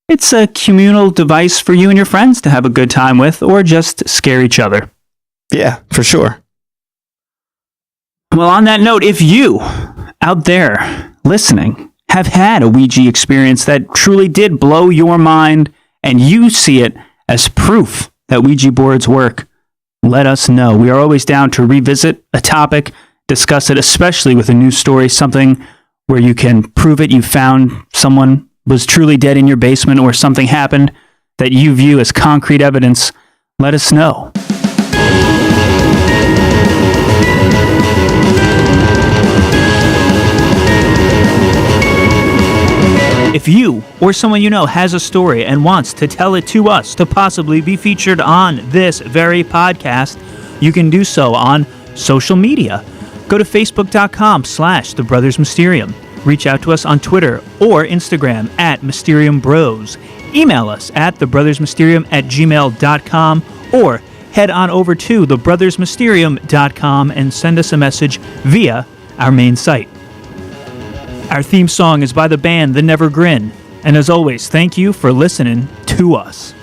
It's a communal device for you and your friends to have a good time with or just scare each other. Yeah, for sure. Well, on that note, if you out there listening have had a Ouija experience that truly did blow your mind and you see it as proof that Ouija boards work, let us know. We are always down to revisit a topic, discuss it, especially with a new story, something where you can prove it. You found someone was truly dead in your basement or something happened that you view as concrete evidence. Let us know. If you or someone you know has a story and wants to tell it to us to possibly be featured on this very podcast, you can do so on social media. Go to facebook.com/The Brothers Mysterium. Reach out to us on Twitter or Instagram at Mysterium Bros. Email us at thebrothersmysterium@gmail.com or head on over to thebrothersmysterium.com and send us a message via our main site. Our theme song is by the band The Never Grin. And as always, thank you for listening to us.